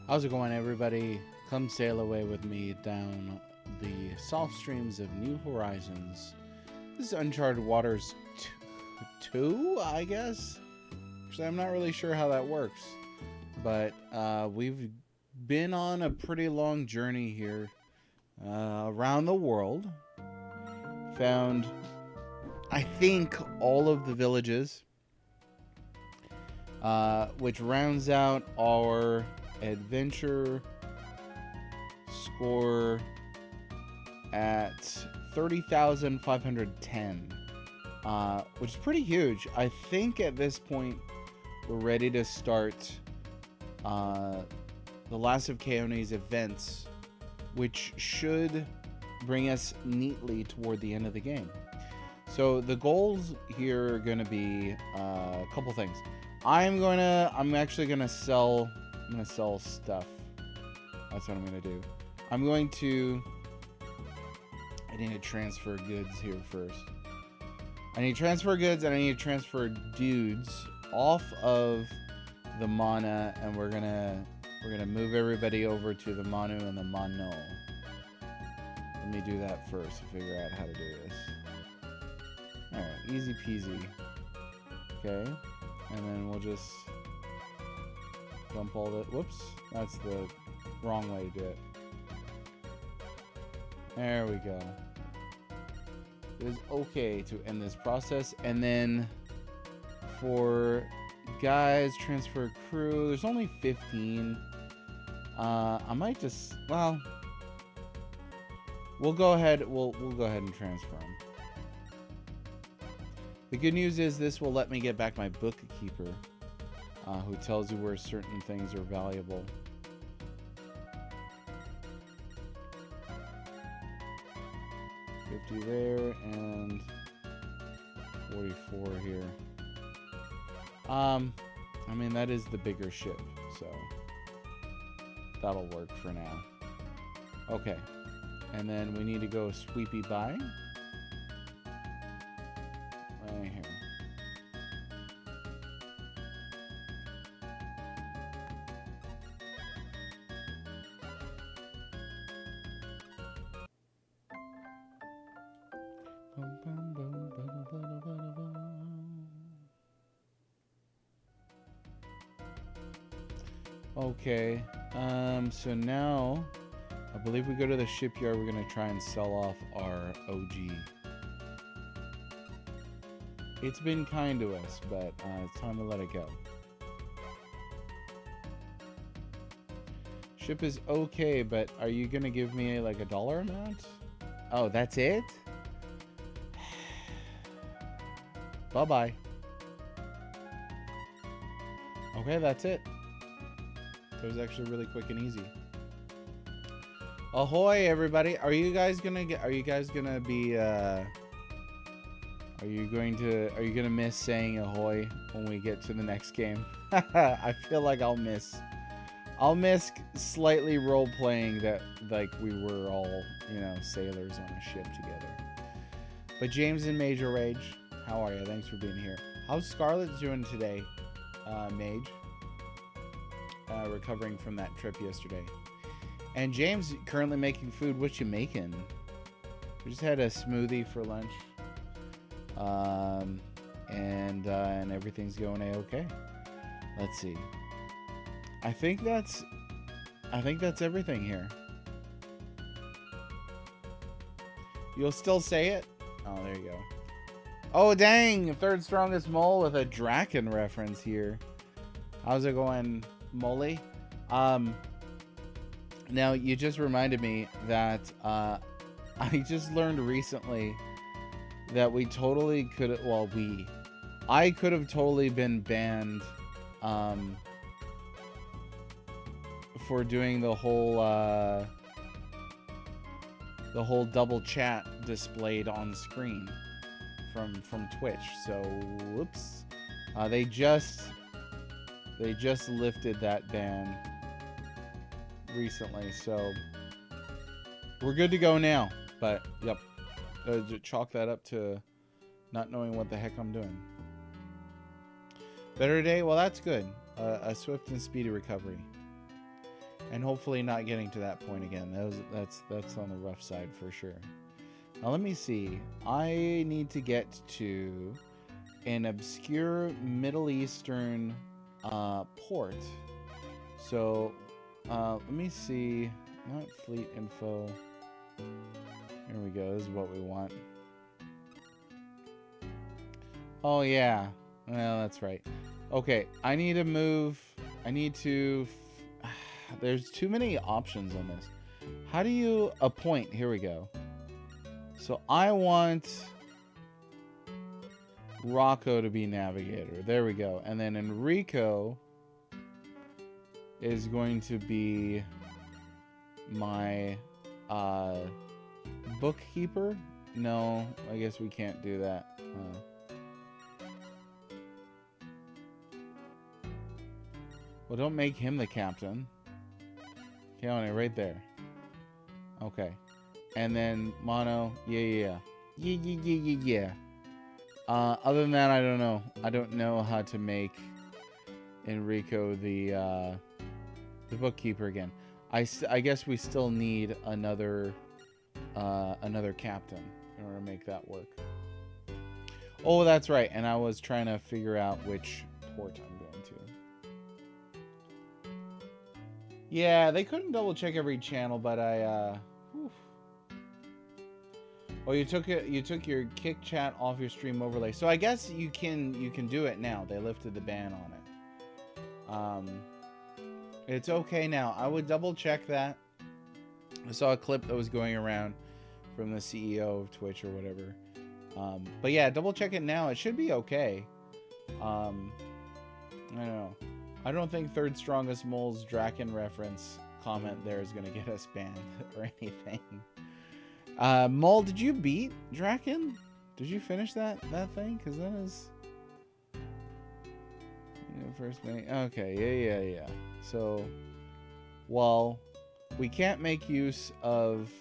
How's it going, everybody? Come sail away with me down the soft streams of New Horizons. This is Uncharted Waters 2, I guess? Actually, I'm not really sure how that works. But we've been on a pretty long journey here around the world. Found, I think, all of the villages. Which rounds out our adventure score at 30,510, which is pretty huge. I think at this point we're ready to start the Last of Kaone's events, which should bring us neatly toward the end of the game. So the goals here are going to be a couple things. I'm actually gonna sell stuff. That's what I'm gonna do. I need to transfer goods here first. I need to transfer goods and I need to transfer dudes off of the mana, and we're gonna move everybody over to the Manu and the Mano. Let me do that first to figure out how to do this. Alright, easy peasy. Okay. And then we'll just dump all the... Whoops. That's the wrong way to do it. There we go. It is okay to end this process. And then for guys, transfer crew, there's only 15. I might just... Well, we'll go ahead. We'll go ahead and transfer them. The good news is this will let me get back my bookkeeper, who tells you where certain things are valuable. $50 there and 44 here. I mean, that is the bigger ship, so that'll work for now. Okay, and then we need to go sweepy by. Right here. Okay, so now I believe we go to the shipyard. We're gonna try and sell off our OG. It's been kind to us, but it's time to let it go. Ship is okay, but are you gonna give me like a dollar amount? Oh, that's it? Bye-bye. Okay, that's it. That was actually really quick and easy. Ahoy, everybody! Are you guys gonna be? Are you gonna miss saying ahoy when we get to the next game? I feel like I'll miss slightly role playing that like we were all, sailors on a ship together. But James in Major Rage, how are you? Thanks for being here. How's Scarlett doing today, Mage? Recovering from that trip yesterday. And James currently making food. What you making? We just had a smoothie for lunch. And everything's going a-okay. Let's see. I think that's everything here. You'll still say it? Oh, there you go. Oh, dang! Third strongest mole with a Draken reference here. How's it going, Molly? Now, you just reminded me that I just learned recently that we totally could... Well, I could have totally been banned for doing the whole double chat displayed on screen from Twitch. So, whoops. They just lifted that ban recently, so we're good to go now. But yep, chalk that up to not knowing what the heck I'm doing. Better day? Well, that's good. A swift and speedy recovery. And hopefully not getting to that point again. That's on the rough side for sure. Now let me see. I need to get to an obscure Middle Eastern port. So let me see. Not fleet info. Here we go. This is what we want. Oh yeah. Well, that's right. Okay, I need to move. I need to. There's too many options on this. How do you appoint? Here we go. So I want Rocco to be navigator. There we go. And then Enrico is going to be my bookkeeper. No, I guess we can't do that. Well, don't make him the captain. Okay, right there. Okay. And then Mono, yeah. Other than that, I don't know. I don't know how to make Enrico the bookkeeper again. I guess we still need another captain in order to make that work. Oh, that's right. And I was trying to figure out which port I'm going to. Yeah, they couldn't double check every channel, but I Oh, you took your kick chat off your stream overlay. So I guess you can do it now. They lifted the ban on it. It's okay now. I would double check that. I saw a clip that was going around from the CEO of Twitch or whatever. But yeah, double check it now. It should be okay. I don't know. I don't think Third Strongest Mole's Draken reference comment there is going to get us banned or anything. Mole, did you beat Draken? Did you finish that thing? Because that is... first mate. Okay, yeah. So, well, we can't make use of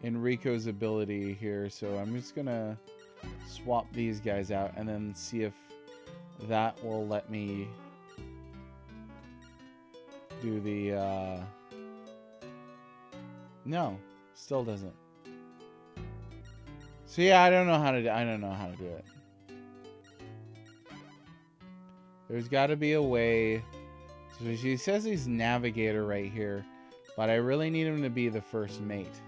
Enrico's ability here, so I'm just gonna swap these guys out and then see if that will let me do the no, still doesn't. So yeah, I don't know how to do it. There's got to be a way. So she says he's navigator right here, but I really need him to be the first mate.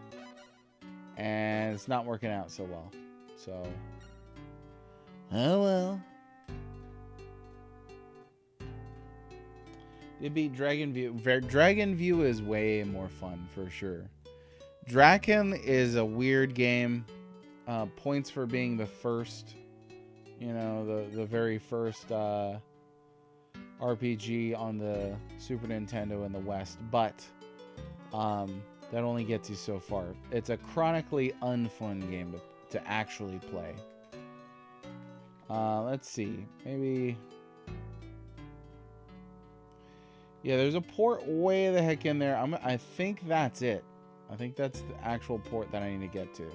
And it's not working out so well. So, oh well. It beat Dragon View. Dragon View is way more fun for sure. Draken is a weird game. Points for being the first, the very first RPG on the Super Nintendo in the West, but that only gets you so far. It's a chronically unfun game to actually play. Let's see, maybe. Yeah, there's a port way the heck in there. I think that's it. I think that's the actual port that I need to get to.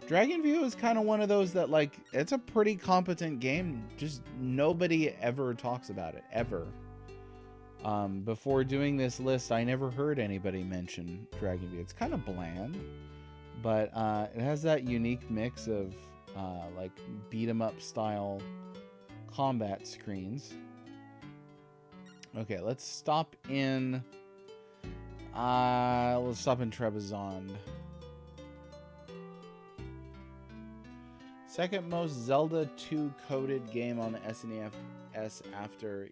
Dragon View is kind of one of those that, like, it's a pretty competent game. Just nobody ever talks about it, ever. Before doing this list, I never heard anybody mention Dragon View. It's kind of bland, but it has that unique mix of, like, beat-em-up style combat screens. Okay, let's stop in Trebizond. Second most Zelda 2 coded game on the SNES after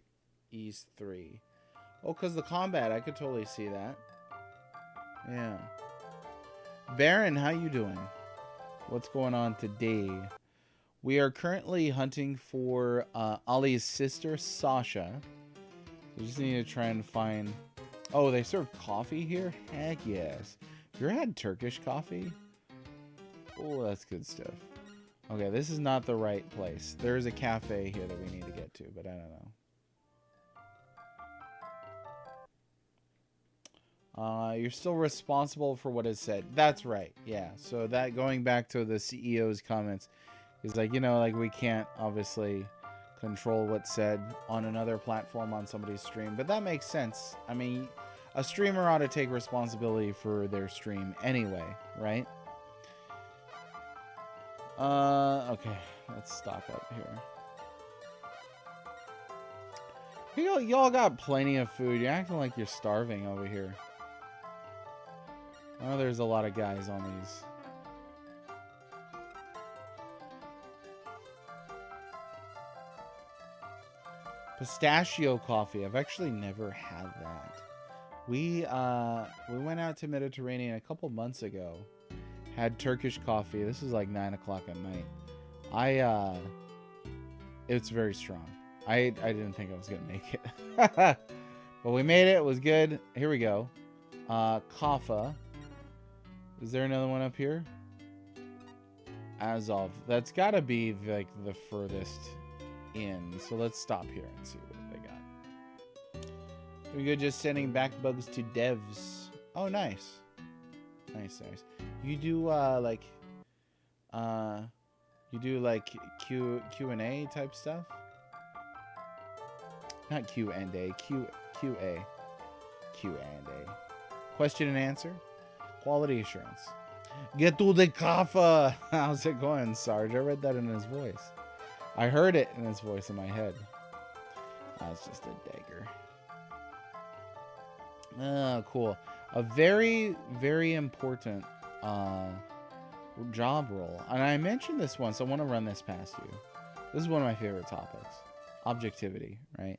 Ys 3. Oh, because the combat, I could totally see that. Yeah. Baron, how you doing? What's going on today? We are currently hunting for Ali's sister, Sasha. We just need to try and find... Oh, they serve coffee here? Heck yes. Have you ever had Turkish coffee? Oh, that's good stuff. Okay, this is not the right place. There is a cafe here that we need to get to, but I don't know. You're still responsible for what is said. That's right. Yeah. So that going back to the CEO's comments, He's like, you know, like we can't obviously control what's said on another platform on somebody's stream, but that makes sense. I mean, a streamer ought to take responsibility for their stream anyway, right? Okay, let's stop up here. Y'all got plenty of food. You're acting like you're starving over here. I know there's a lot of guys on these. Pistachio coffee. I've actually never had that. We went out to Mediterranean a couple months ago. Had Turkish coffee. This is like 9 o'clock at night. It's very strong. I didn't think I was gonna make it. But we made it. It was good. Here we go. Kaffa. Is there another one up here? Azov. That's gotta be like the furthest in. So let's stop here and see what they got. We go just sending back bugs to devs. Oh, nice. Nice. You do Q&A type stuff? Not Q&A, QA. Q&A. Question and answer. Quality assurance. Get to the kaffa. How's it going, Sarge? I read that in his voice. I heard it in his voice in my head. That's just a dagger. Oh, cool. A very, very important job role. And I mentioned this once. I want to run this past you. This is one of my favorite topics. Objectivity, right?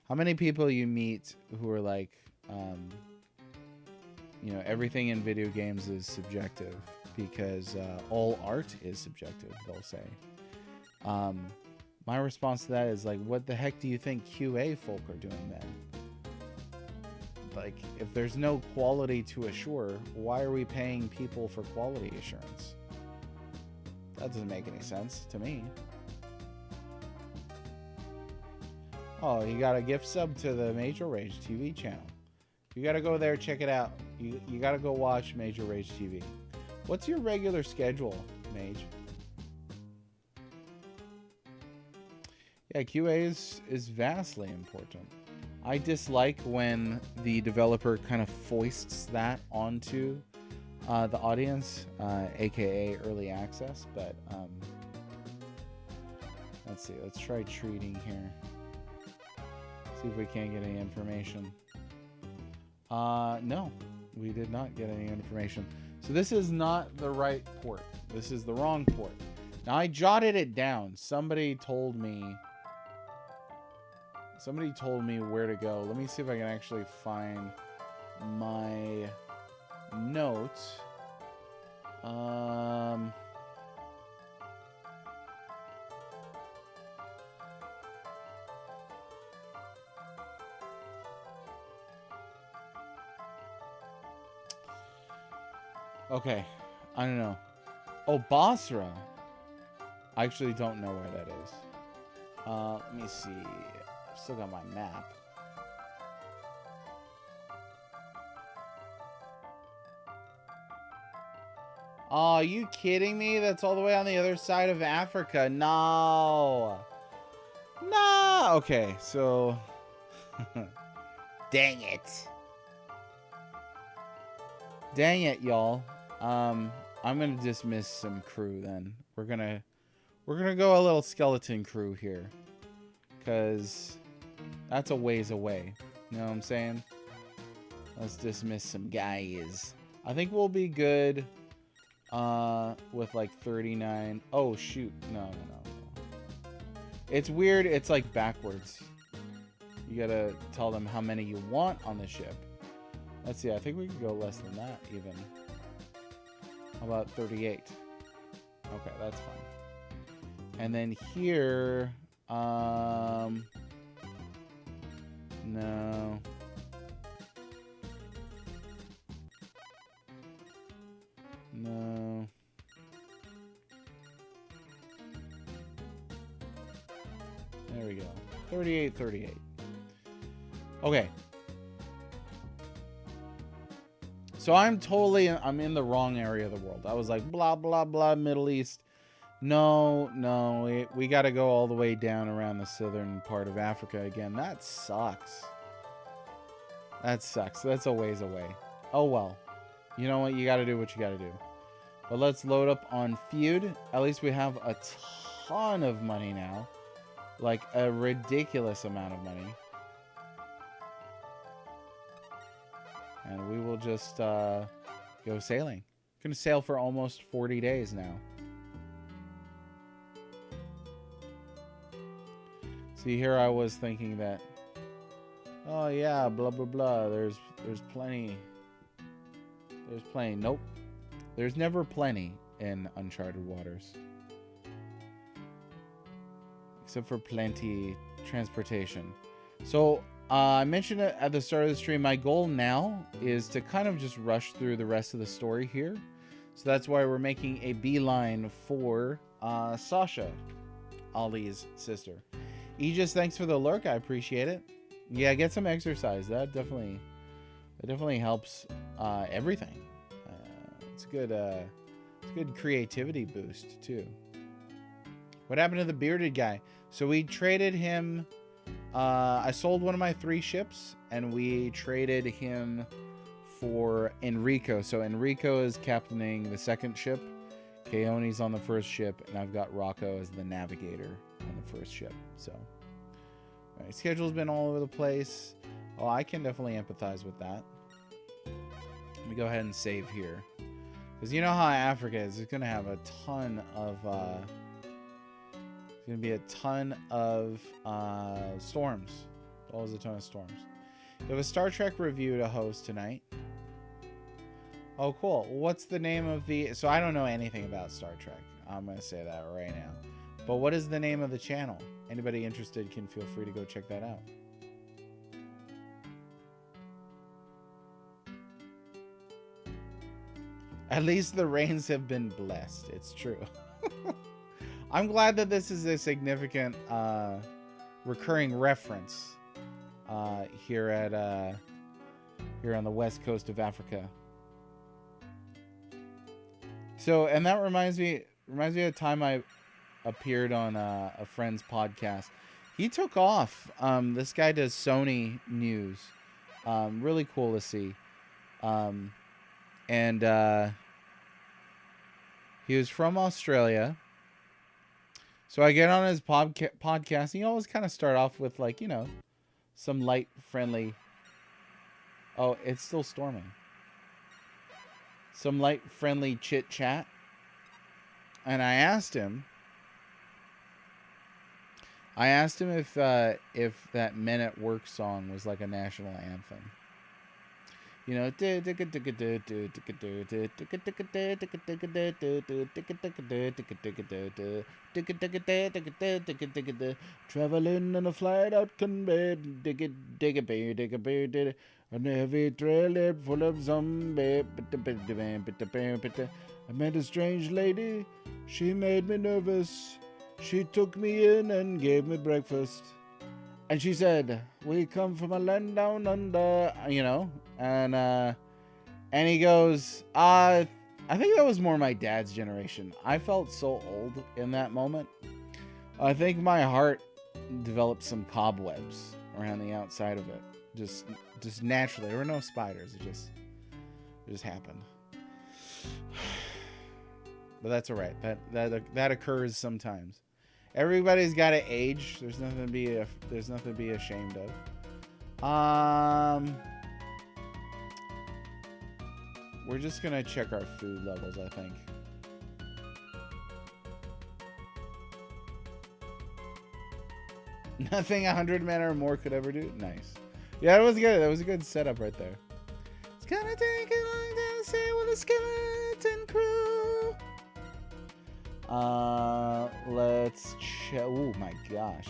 How many people you meet who are like, you know, everything in video games is subjective because all art is subjective, they'll say. My response to that is like, what the heck do you think QA folk are doing then? Like, if there's no quality to assure, why are we paying people for quality assurance? That doesn't make any sense to me. Oh, you got a gift sub to the Major Rage TV channel. You gotta go there, check it out. You gotta go watch Major Rage TV. What's your regular schedule, Mage? Yeah, QA is vastly important. I dislike when the developer kind of foists that onto the audience, aka early access, but let's see. Let's try treating here. See if we can't get any information. No, we did not get any information. So this is not the right port. This is the wrong port. Now I jotted it down. Somebody told me where to go. Let me see if I can actually find my notes. Okay, I don't know. Oh, Basra. I actually don't know where that is. Let me see. I've still got my map. Oh, are you kidding me? That's all the way on the other side of Africa. No. No. Okay, so... Dang it. Dang it, y'all. I'm gonna dismiss some crew then. We're gonna go a little skeleton crew here. Cause that's a ways away. You know what I'm saying? Let's dismiss some guys. I think we'll be good with like 39. Oh shoot. No. It's weird, it's like backwards. You gotta tell them how many you want on the ship. Let's see, I think we can go less than that even. How about 38? Okay, that's fine. And then here, no. No. There we go. 38. Okay. So I'm in the wrong area of the world. I was like, blah, blah, blah, Middle East. No, we got to go all the way down around the southern part of Africa again. That sucks. That sucks. That's a ways away. Oh well. You know what? You got to do what you got to do. But let's load up on feud. At least we have a ton of money now. Like a ridiculous amount of money. And we will just go sailing. Gonna sail for almost 40 days now. See, here I was thinking that, oh yeah, blah blah blah. There's plenty. There's plenty. Nope. There's never plenty in Uncharted waters. Except for plenty transportation. So, I mentioned it at the start of the stream. My goal now is to kind of just rush through the rest of the story here. So that's why we're making a beeline for Sasha, Ollie's sister. Aegis, thanks for the lurk. I appreciate it. Yeah, get some exercise. That definitely helps everything. It's a good creativity boost too. What happened to the bearded guy? So we traded him. I sold one of my 3 ships, and we traded him for Enrico. So Enrico is captaining the 2nd ship. Keone's on the 1st ship, and I've got Rocco as the navigator on the 1st ship. So my schedule's been all over the place. Oh, I can definitely empathize with that. Let me go ahead and save here. Because you know how Africa is. It's going to have a ton of... It's going to be a ton of storms. Always a ton of storms. We have a Star Trek review to host tonight. Oh, cool. What's the name of the... So I don't know anything about Star Trek. I'm going to say that right now. But what is the name of the channel? Anybody interested can feel free to go check that out. At least the rains have been blessed. It's true. I'm glad that this is a significant recurring reference here on the west coast of Africa. So, and that reminds me of the time I appeared on a friend's podcast. He took off. This guy does Sony news. Really cool to see. And he was from Australia. So I get on his podcast, and you always kind of start off with, like, you know, some light, friendly... Oh, it's still storming. Some light, friendly chit-chat. And I asked him if that Men at Work song was like a national anthem. You know, traveling on a flight out conveyed, on a heavy trail full of zombies. I met a strange lady, she made me nervous. She took me in and gave me breakfast. And she said, we come from a land down under, you know. And he goes, I think that was more my dad's generation. I felt so old in that moment. I think my heart developed some cobwebs around the outside of it. Just naturally. There were no spiders. It just happened. But that's all right. That occurs sometimes. Everybody's got to age. There's nothing to be ashamed of. We're just gonna check our food levels, I think. Nothing 100 men or more could ever do. Nice. Yeah, it was good. That was a good setup right there. It's gonna take a long time to sail with a skeleton crew. Let's check. Oh my gosh.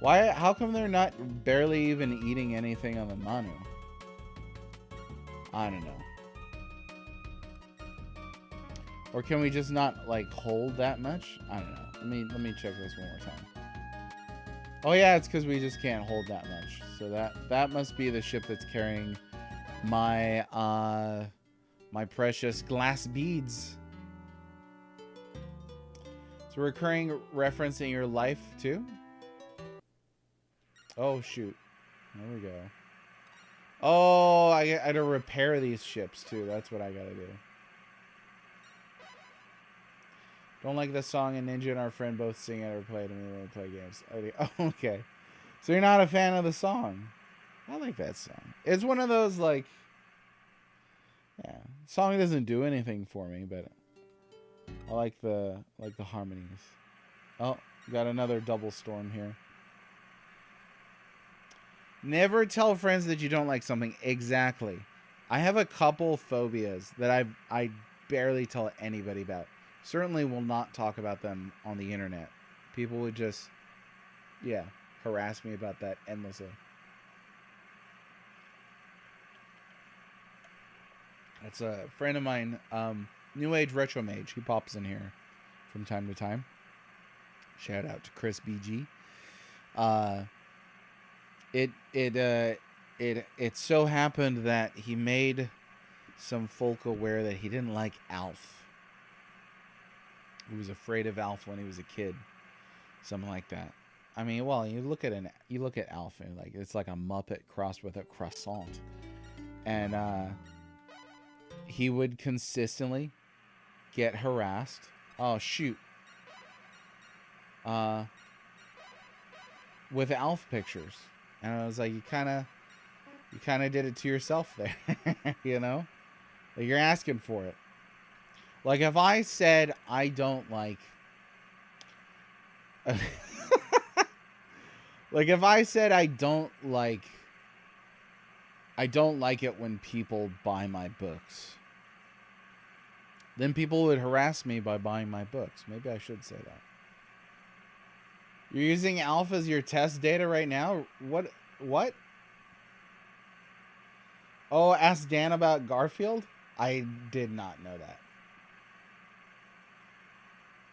Why? How come they're not barely even eating anything on the menu? I don't know. Or can we just not, like, hold that much? I don't know. Let me check this one more time. Oh yeah, it's because we just can't hold that much. So that must be the ship that's carrying my my precious glass beads. So recurring reference in your life too? Oh shoot. There we go. Oh, I gotta repair these ships too. That's what I gotta do. Don't like the song, and Ninja and our friend both sing it or play it when we play games. Oh, okay. So you're not a fan of the song. I like that song. It's one of those, like... Yeah. Song doesn't do anything for me, but... I like the harmonies. Oh, got another double storm here. Never tell friends that you don't like something. Exactly. I have a couple phobias that I barely tell anybody about. Certainly will not talk about them on the internet. People would just, yeah, harass me about that endlessly. That's a friend of mine, New Age Retro Mage. He pops in here from time to time. Shout out to Chris BG. It so happened that he made some folk aware that he didn't like Alf. He was afraid of Alf when he was a kid, something like that. I mean, well, you look at Alf and like it's like a Muppet crossed with a croissant, and he would consistently get harassed. Oh shoot! With Alf pictures, and I was like, you kind of did it to yourself there, you know? Like you're asking for it. Like if I said I don't like like if I said I don't like it when people buy my books, then people would harass me by buying my books. Maybe I should say that. You're using Alpha as your test data right now? What? Oh, ask Dan about Garfield? I did not know that.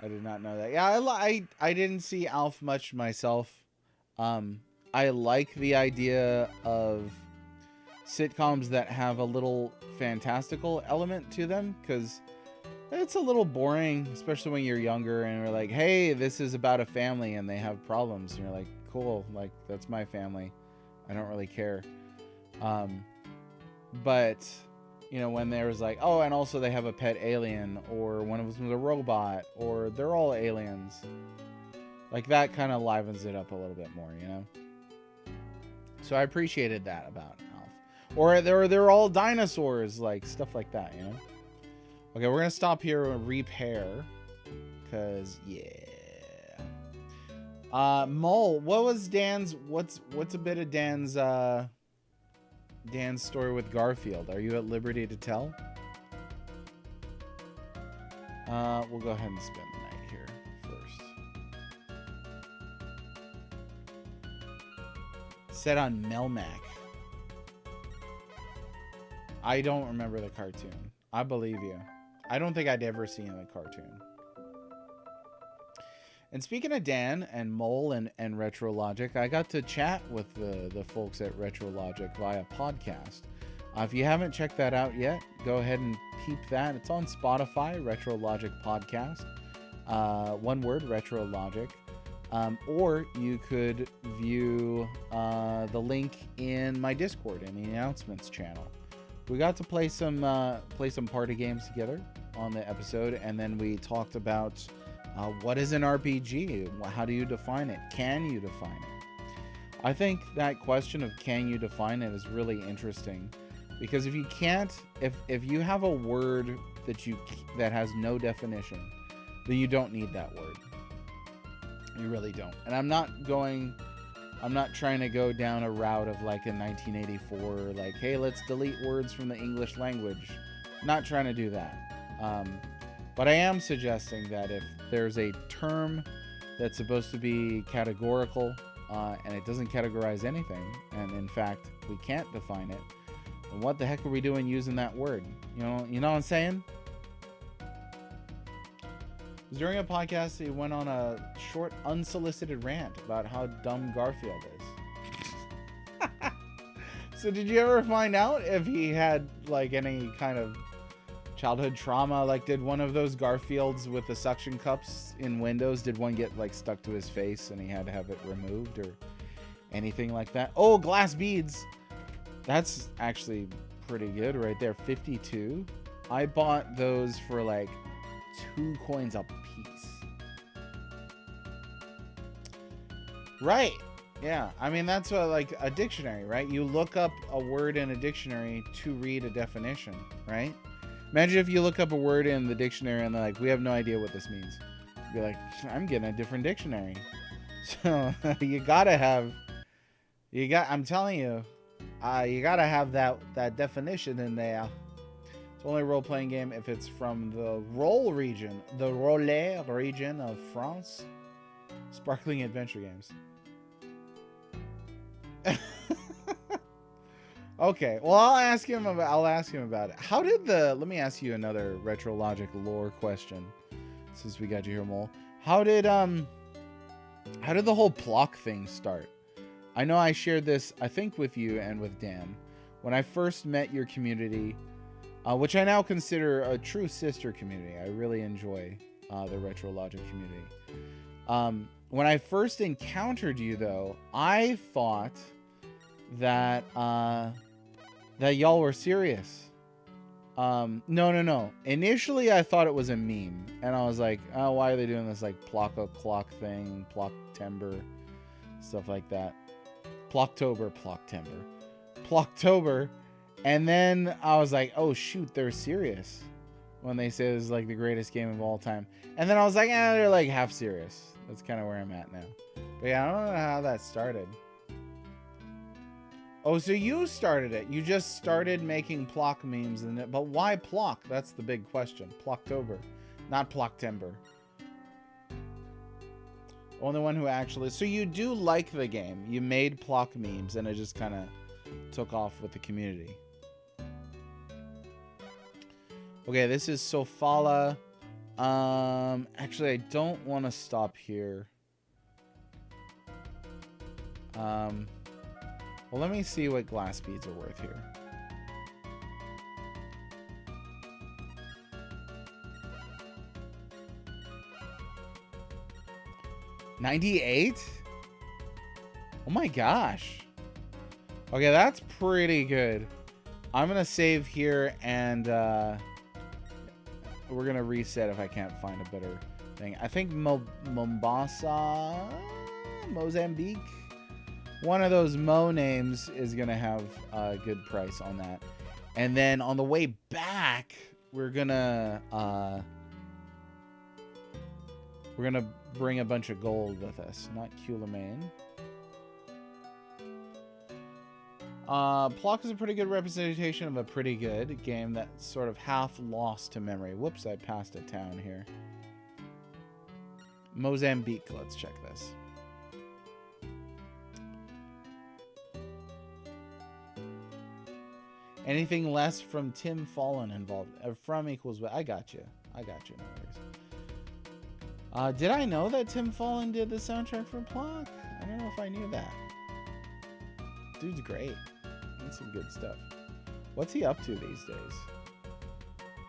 I did not know that. Yeah, I didn't see Alf much myself. I like the idea of sitcoms that have a little fantastical element to them, because it's a little boring, especially when you're younger and you're like, hey, this is about a family and they have problems. And you're like, cool, like that's my family. I don't really care. But you know, when there was like, oh, and also they have a pet alien, or one of them was a robot, or they're all aliens. Like that kind of livens it up a little bit more, you know? So I appreciated that about Alf. Or they're all dinosaurs, like stuff like that, you know? Okay, we're gonna stop here and repair. Cause yeah. Mole, what was Dan's what's a bit of Dan's story with Garfield? Are you at liberty to tell? We'll go ahead and spend the night here first. Set on Melmac. I don't remember the cartoon. I believe you. I don't think I'd ever seen the cartoon. And speaking of Dan and Mole and Retro Logic, I got to chat with the folks at Retro Logic via podcast. If you haven't checked that out yet, go ahead and peep that. It's on Spotify, Retro Logic Podcast. One word, Retro Logic. Or you could view the link in my Discord in the announcements channel. We got to play some party games together on the episode, and then we talked about what is an RPG? How do you define it? Can you define it? I think that question of can you define it is really interesting, because if you can't, if you have a word that has no definition, then you don't need that word. You really don't. And I'm not trying to go down a route of like in 1984, like, hey, let's delete words from the English language. Not trying to do that. But I am suggesting that if there's a term that's supposed to be categorical and it doesn't categorize anything, and in fact we can't define it, then what the heck are we doing using that word? You know what I'm saying? During a podcast, he went on a short, unsolicited rant about how dumb Garfield is. So did you ever find out if he had like any kind of childhood trauma. Like, did one of those Garfields with the suction cups in Windows, did one get like stuck to his face and he had to have it removed or anything like that? Oh, glass beads. That's actually pretty good right there. 52. I bought those for like 2 coins a piece. Right. Yeah. I mean, that's like a dictionary, right? You look up a word in a dictionary to read a definition, right? Imagine if you look up a word in the dictionary and they're like, we have no idea what this means. You'd be like, I'm getting a different dictionary. So you gotta have, I'm telling you, you gotta have that definition in there. It's only a role-playing game if it's from the Rolle region of France. Sparkling adventure games. Okay, well, I'll ask him about it. How did let me ask you another Retro Logic lore question, since we got you here, Mole. How did the whole Plock thing start? I know I shared this, I think, with you and with Dan when I first met your community, which I now consider a true sister community. I really enjoy the Retro Logic community. When I first encountered you, though, I thought that y'all were serious. No. Initially, I thought it was a meme, and I was like, oh, why are they doing this like Plock thing, Plocktember, stuff like that. Plocktober, and then I was like, oh shoot, they're serious when they say this is like the greatest game of all time. And then I was like, they're like half serious. That's kind of where I'm at now. But yeah, I don't know how that started. Oh, so you started it. You just started making Plock memes, but why Plock? That's the big question. Plocktober, not Plocktember. Only one who actually... So you do like the game. You made Plock memes, and it just kind of took off with the community. Okay, this is Sofala. Actually, I don't want to stop here. Well, let me see what glass beads are worth here. $98? Oh my gosh. Okay, that's pretty good. I'm gonna save here and we're gonna reset if I can't find a better thing. I think Mombasa, Mozambique, one of those Mo names is gonna have a good price on that. And then on the way back, we're gonna bring a bunch of gold with us, not Culamane. Plock is a pretty good representation of a pretty good game that's sort of half lost to memory. Whoops, I passed a town here. Mozambique, let's check this. Anything less from Tim Fallen involved? From equals, I got you. No worries. Did I know that Tim Fallen did the soundtrack for Plock? I don't know if I knew that. Dude's great. That's some good stuff. What's he up to these days?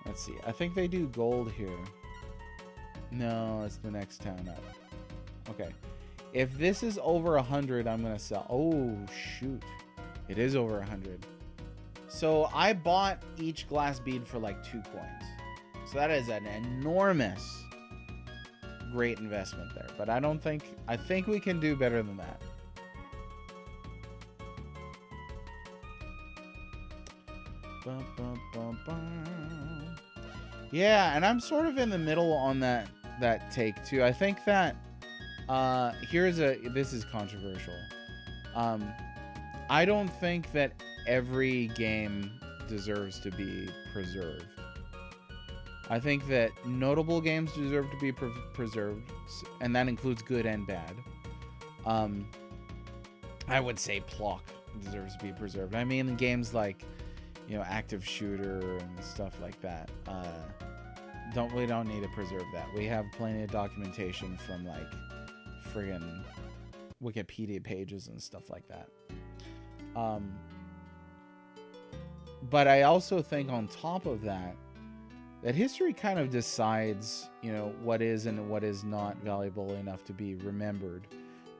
Let's see. I think they do gold here. No, it's the next town up. Okay. If this is over 100, I'm gonna sell. Oh shoot, it is over 100. So I bought each glass bead for like 2 coins. So that is an enormous, great investment there. But I think we can do better than that. Bum, bum, bum, bum. Yeah, and I'm sort of in the middle on that take too. I think that this is controversial. I don't think that every game deserves to be preserved. I think that notable games deserve to be preserved, and that includes good and bad. I would say Plock deserves to be preserved. I mean, games like, active shooter and stuff like that. We don't need to preserve that. We have plenty of documentation from like friggin' Wikipedia pages and stuff like that. But I also think on top of that, that history kind of decides, you know, what is and what is not valuable enough to be remembered.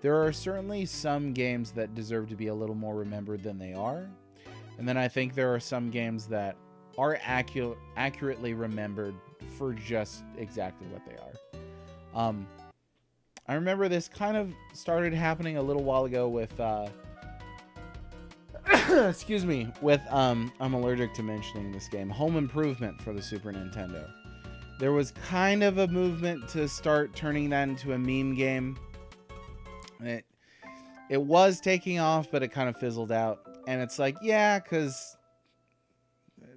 There are certainly some games that deserve to be a little more remembered than they are. And then I think there are some games that are accurately remembered for just exactly what they are. I remember this kind of started happening a little while ago with, excuse me, with, I'm allergic to mentioning this game, Home Improvement for the Super Nintendo. There was kind of a movement to start turning that into a meme game. It was taking off, but it kind of fizzled out. And it's like, yeah, because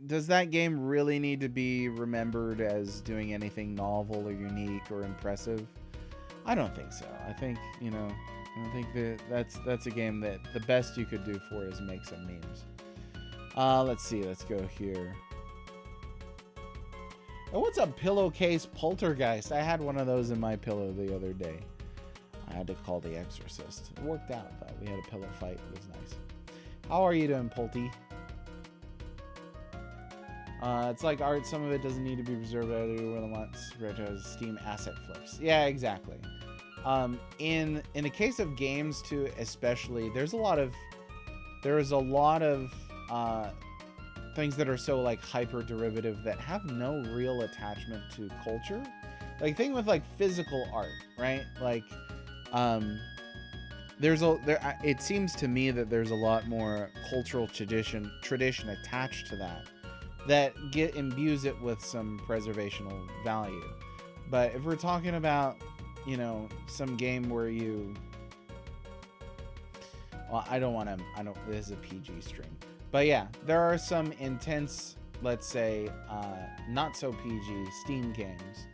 does that game really need to be remembered as doing anything novel or unique or impressive? I don't think so. I think, you know, I think that's a game that the best you could do for is make some memes. Let's see. Let's go here. Oh, what's up, pillowcase poltergeist? I had one of those in my pillow the other day. I had to call the exorcist. It worked out, though. We had a pillow fight. It was nice. How are you doing, Polty? It's like art. Some of it doesn't need to be preserved. Either one wants as Steam asset flips. Yeah, exactly. In the case of games too, especially, there is a lot of things that are so like hyper derivative that have no real attachment to culture. Like thing with like physical art, right? Like, it seems to me that there's a lot more cultural tradition attached to that imbues it with some preservational value. But if we're talking about, you know, some game where this is a PG stream. But yeah, there are some intense, let's say, not so PG Steam games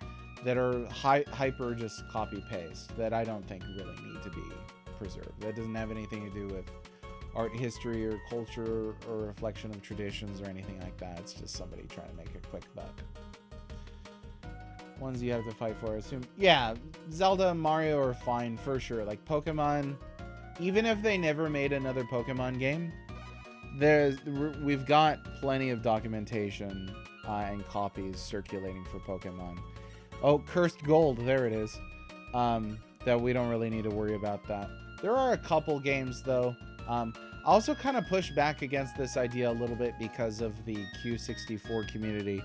that are hyper just copy paste that I don't think really need to be preserved. That doesn't have anything to do with art history or culture or reflection of traditions or anything like that. It's just somebody trying to make a quick buck. Ones you have to fight for, I assume. Yeah, Zelda and Mario are fine for sure. Like Pokemon, even if they never made another Pokemon game, we've got plenty of documentation and copies circulating for Pokemon. Oh, Cursed Gold, there it is. That we don't really need to worry about that. There are a couple games though. I also kind of push back against this idea a little bit because of the Q64 community.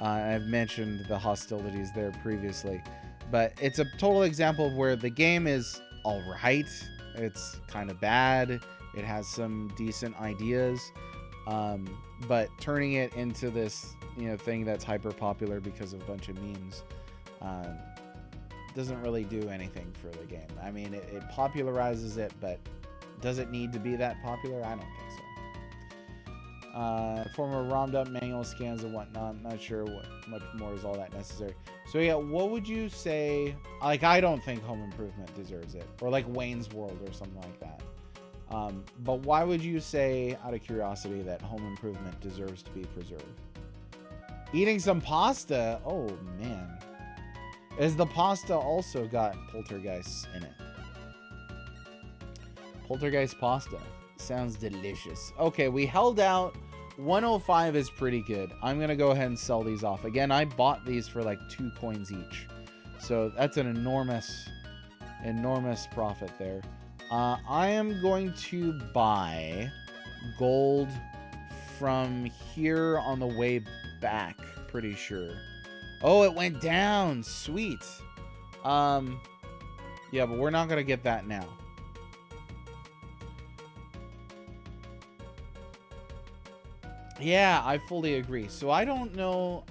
I've mentioned the hostilities there previously, but it's a total example of where the game is all right. It's kind of bad. It has some decent ideas, but turning it into this, you know, thing that's hyper popular because of a bunch of memes doesn't really do anything for the game. I mean, it popularizes it, but does it need to be that popular? I don't think so. Former ROM'd up manual scans and whatnot. I'm not sure what much more is all that necessary. So yeah, what would you say? Like, I don't think Home Improvement deserves it, or like Wayne's World or something like that. But why would you say, out of curiosity, that Home Improvement deserves to be preserved? Eating some pasta? Oh man, is the pasta also got poltergeists in it? Poltergeist pasta. Sounds delicious. Okay, we held out. 105 is pretty good. I'm going to go ahead and sell these off. Again, I bought these for like 2 coins each. So that's an enormous profit there. I am going to buy gold from here on the way back, pretty sure. Oh, it went down. Sweet. Yeah, but we're not going to get that now. Yeah, I fully agree. So I don't know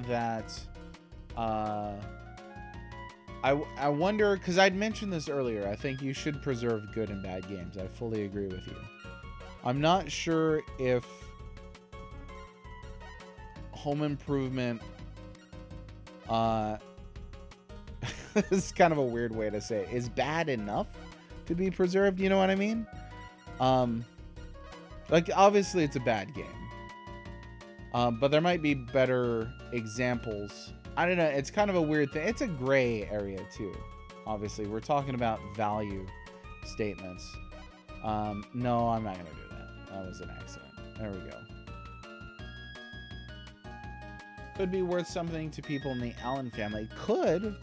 that I wonder, because I'd mentioned this earlier, I think you should preserve good and bad games. I fully agree with you. I'm not sure if Home Improvement this is kind of a weird way to say it, is bad enough to be preserved, you know what I mean? Like, obviously it's a bad game. But there might be better examples. I don't know. It's kind of a weird thing. It's a gray area, too. Obviously, we're talking about value statements. No, I'm not going to do that. That was an accident. There we go. Could be worth something to people in the Allen family. Could.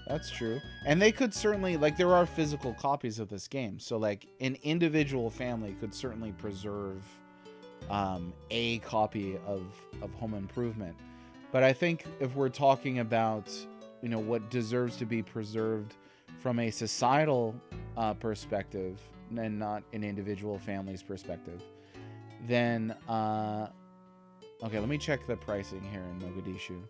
That's true. And they could certainly, like, there are physical copies of this game. So, like, an individual family could certainly preserve a copy of Home Improvement. But I think if we're talking about, you know, what deserves to be preserved from a societal perspective and not an individual family's perspective, then, okay, let me check the pricing here in Mogadishu.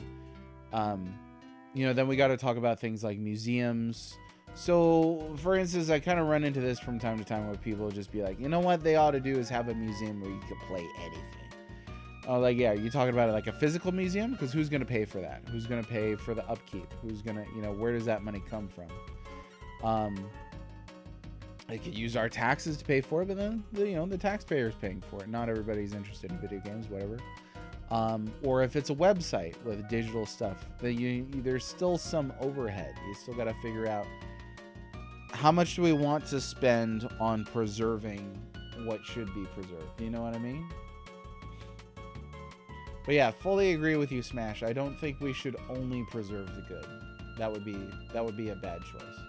You know, then we got to talk about things like museums. So, for instance, I kind of run into this from time to time where people just be like, you know what they ought to do is have a museum where you can play anything. Oh, like, yeah, you're talking about it like a physical museum? Because who's going to pay for that? Who's going to pay for the upkeep? Who's going to, you know, where does that money come from? They could use our taxes to pay for it, but then, you know, the taxpayer's paying for it. Not everybody's interested in video games, whatever. Or if it's a website with digital stuff, then there's still some overhead. You still got to figure out how much do we want to spend on preserving what should be preserved. You know what I mean? But yeah, fully agree with you, Smash. I don't think we should only preserve the good. That would be a bad choice.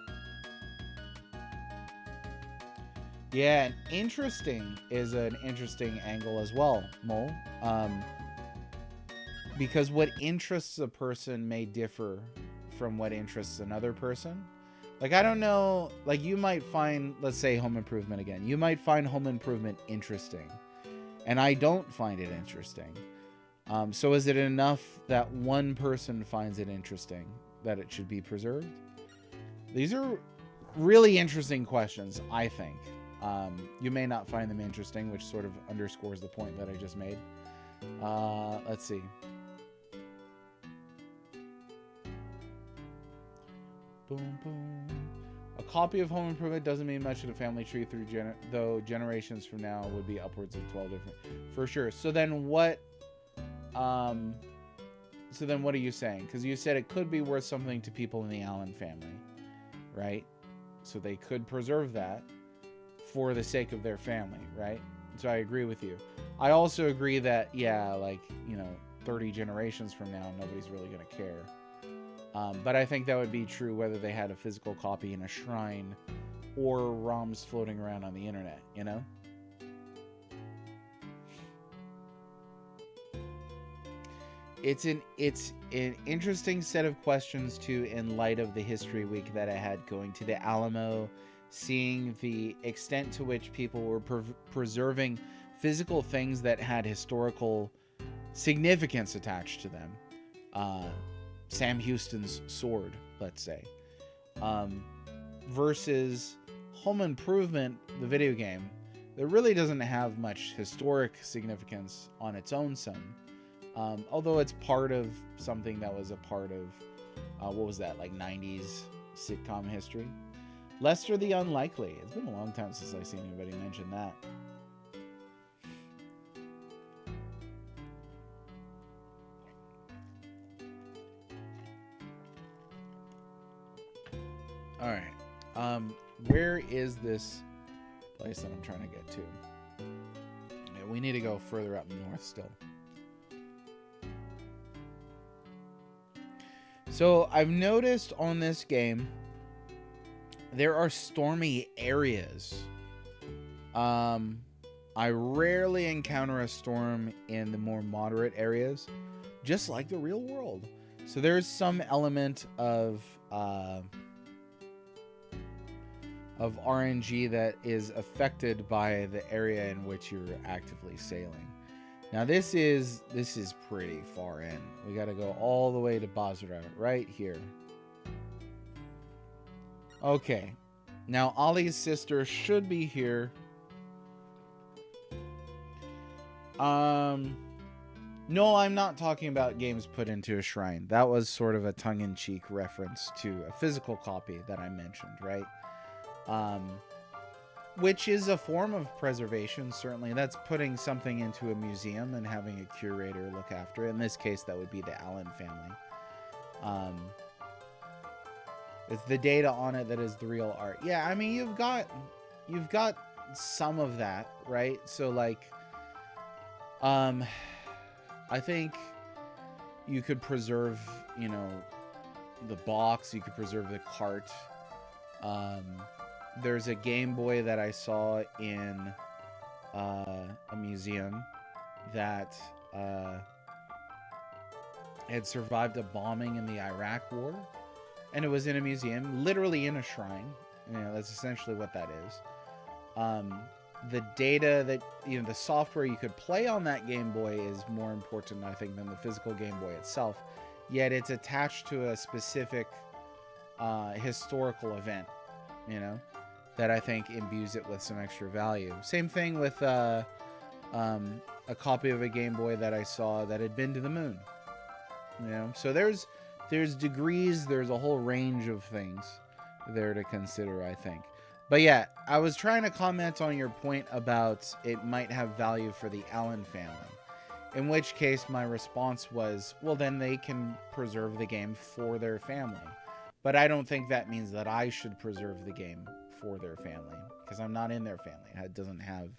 Yeah, and interesting is an interesting angle as well, Mole. Because what interests a person may differ from what interests another person. Like, I don't know, like, you might find, let's say Home Improvement again. You might find Home Improvement interesting, and I don't find it interesting. So is it enough that one person finds it interesting that it should be preserved? These are really interesting questions, I think. You may not find them interesting, which sort of underscores the point that I just made. Let's see. Boom, boom. A copy of Home Improvement doesn't mean much to the family tree though generations from now would be upwards of 12 different. For sure. So then what... what are you saying? Because you said it could be worth something to people in the Allen family, right? So they could preserve that for the sake of their family, right? So I agree with you. I also agree that, yeah, like, you know, 30 generations from now, nobody's really going to care. But I think that would be true whether they had a physical copy in a shrine or ROMs floating around on the internet, you know? It's an interesting set of questions, too, in light of the History Week that I had going to the Alamo, seeing the extent to which people were preserving physical things that had historical significance attached to them. Sam Houston's sword, let's say. Versus Home Improvement, the video game, that really doesn't have much historic significance on its own son. Although it's part of something that was a part of, what was that, like 90s sitcom history? Lester the Unlikely. It's been a long time since I've seen anybody mention that. Alright. Where is this place that I'm trying to get to? Yeah, we need to go further up north still. So I've noticed on this game, there are stormy areas. I rarely encounter a storm in the more moderate areas, just like the real world. So there's some element of RNG that is affected by the area in which you're actively sailing. Now this is pretty far in. We got to go all the way to Basra, right here. Okay. Now Ollie's sister should be here. No, I'm not talking about games put into a shrine. That was sort of a tongue-in-cheek reference to a physical copy that I mentioned, right? Which is a form of preservation, certainly. That's putting something into a museum and having a curator look after it. In this case, that would be the Allen family. It's the data on it that is the real art. Yeah, I mean, you've got some of that, right? So, like, I think you could preserve, you know, the box. You could preserve the cart. There's a Game Boy that I saw in a museum that had survived a bombing in the Iraq War, and it was in a museum, literally in a shrine. You know, that's essentially what that is. The data that, you know, the software you could play on that Game Boy is more important, I think, than the physical Game Boy itself. Yet it's attached to a specific historical event, you know, that I think imbues it with some extra value. Same thing with a copy of a Game Boy that I saw that had been to the moon. You know, so there's degrees, there's a whole range of things there to consider, I think. But yeah, I was trying to comment on your point about it might have value for the Allen family. In which case, my response was, well, then they can preserve the game for their family. But I don't think that means that I should preserve the game for their family, because I'm not in their family. It doesn't have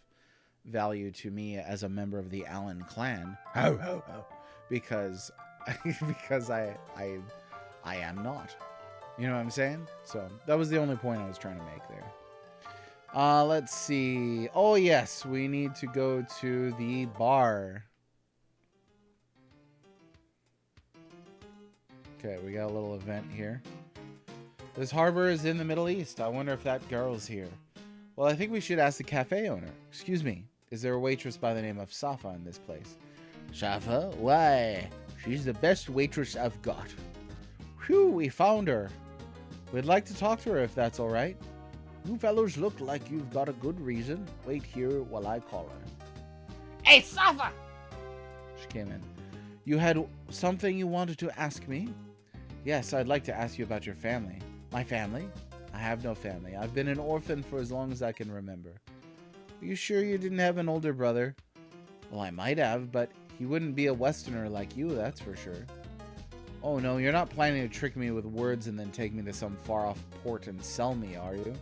value to me as a member of the Allen clan. Ho, ho, ho. Because I am not. You know what I'm saying? So that was the only point I was trying to make there. Let's see. Oh, yes, we need to go to the bar. Okay, we got a little event here. This harbor is in the Middle East. I wonder if that girl's here. Well, I think we should ask the cafe owner. Excuse me, is there a waitress by the name of Sapha in this place? Sapha? Why, she's the best waitress I've got. Whew, we found her. We'd like to talk to her if that's all right. You fellows look like you've got a good reason. Wait here while I call her. Hey, Sapha! She came in. You had something you wanted to ask me? Yes, I'd like to ask you about your family. My family? I have no family. I've been an orphan for as long as I can remember. Are you sure you didn't have an older brother? Well, I might have, but he wouldn't be a Westerner like you, that's for sure. Oh no, you're not planning to trick me with words and then take me to some far-off port and sell me, are you?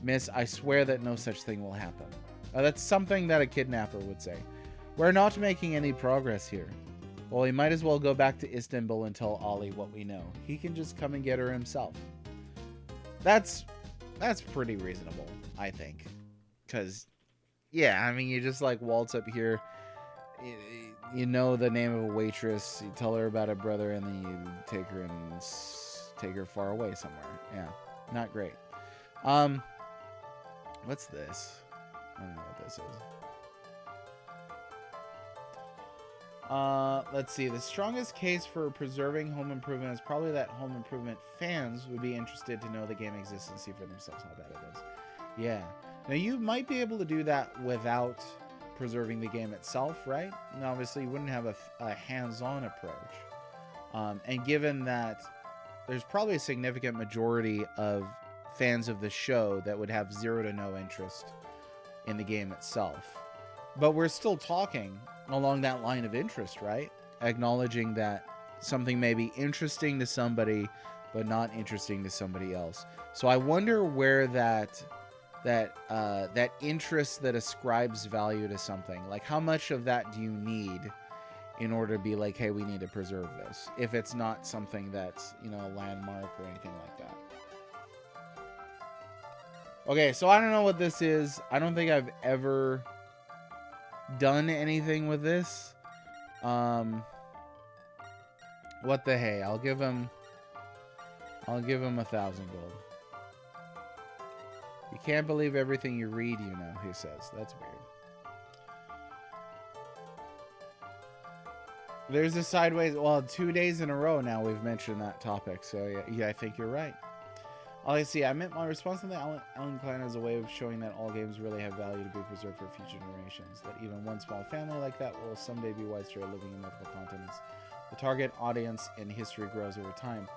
Miss, I swear that no such thing will happen. That's something that a kidnapper would say. We're not making any progress here. Well, we might as well go back to Istanbul and tell Ollie what we know. He can just come and get her himself. That's pretty reasonable, I think. Because, yeah, I mean, you just, like, waltz up here. You know the name of a waitress. You tell her about a brother, and then you take her and take her far away somewhere. Yeah, not great. What's this? I don't know what this is. Let's see. The strongest case for preserving Home Improvement is probably that Home Improvement fans would be interested to know the game exists and see for themselves how bad it is. Yeah. Now, you might be able to do that without preserving the game itself, right? And obviously, you wouldn't have a hands-on approach. And given that there's probably a significant majority of fans of the show that would have zero to no interest in the game itself. But we're still talking along that line of interest, right? Acknowledging that something may be interesting to somebody, but not interesting to somebody else. So I wonder where that interest that ascribes value to something, like how much of that do you need in order to be like, hey, we need to preserve this, if it's not something that's, you know, a landmark or anything like that. Okay, so I don't know what this is. I don't think I've ever done anything with this. What the hey? I'll give him 1,000 gold. You can't believe everything you read, you know, he says. That's weird. There's a sideways. Well, 2 days in a row now we've mentioned that topic. So yeah, I think you're right. I see. I meant my response to the Allen clan as a way of showing that all games really have value to be preserved for future generations. That even one small family like that will someday be wise to living in multiple continents. The target audience and history grows over time.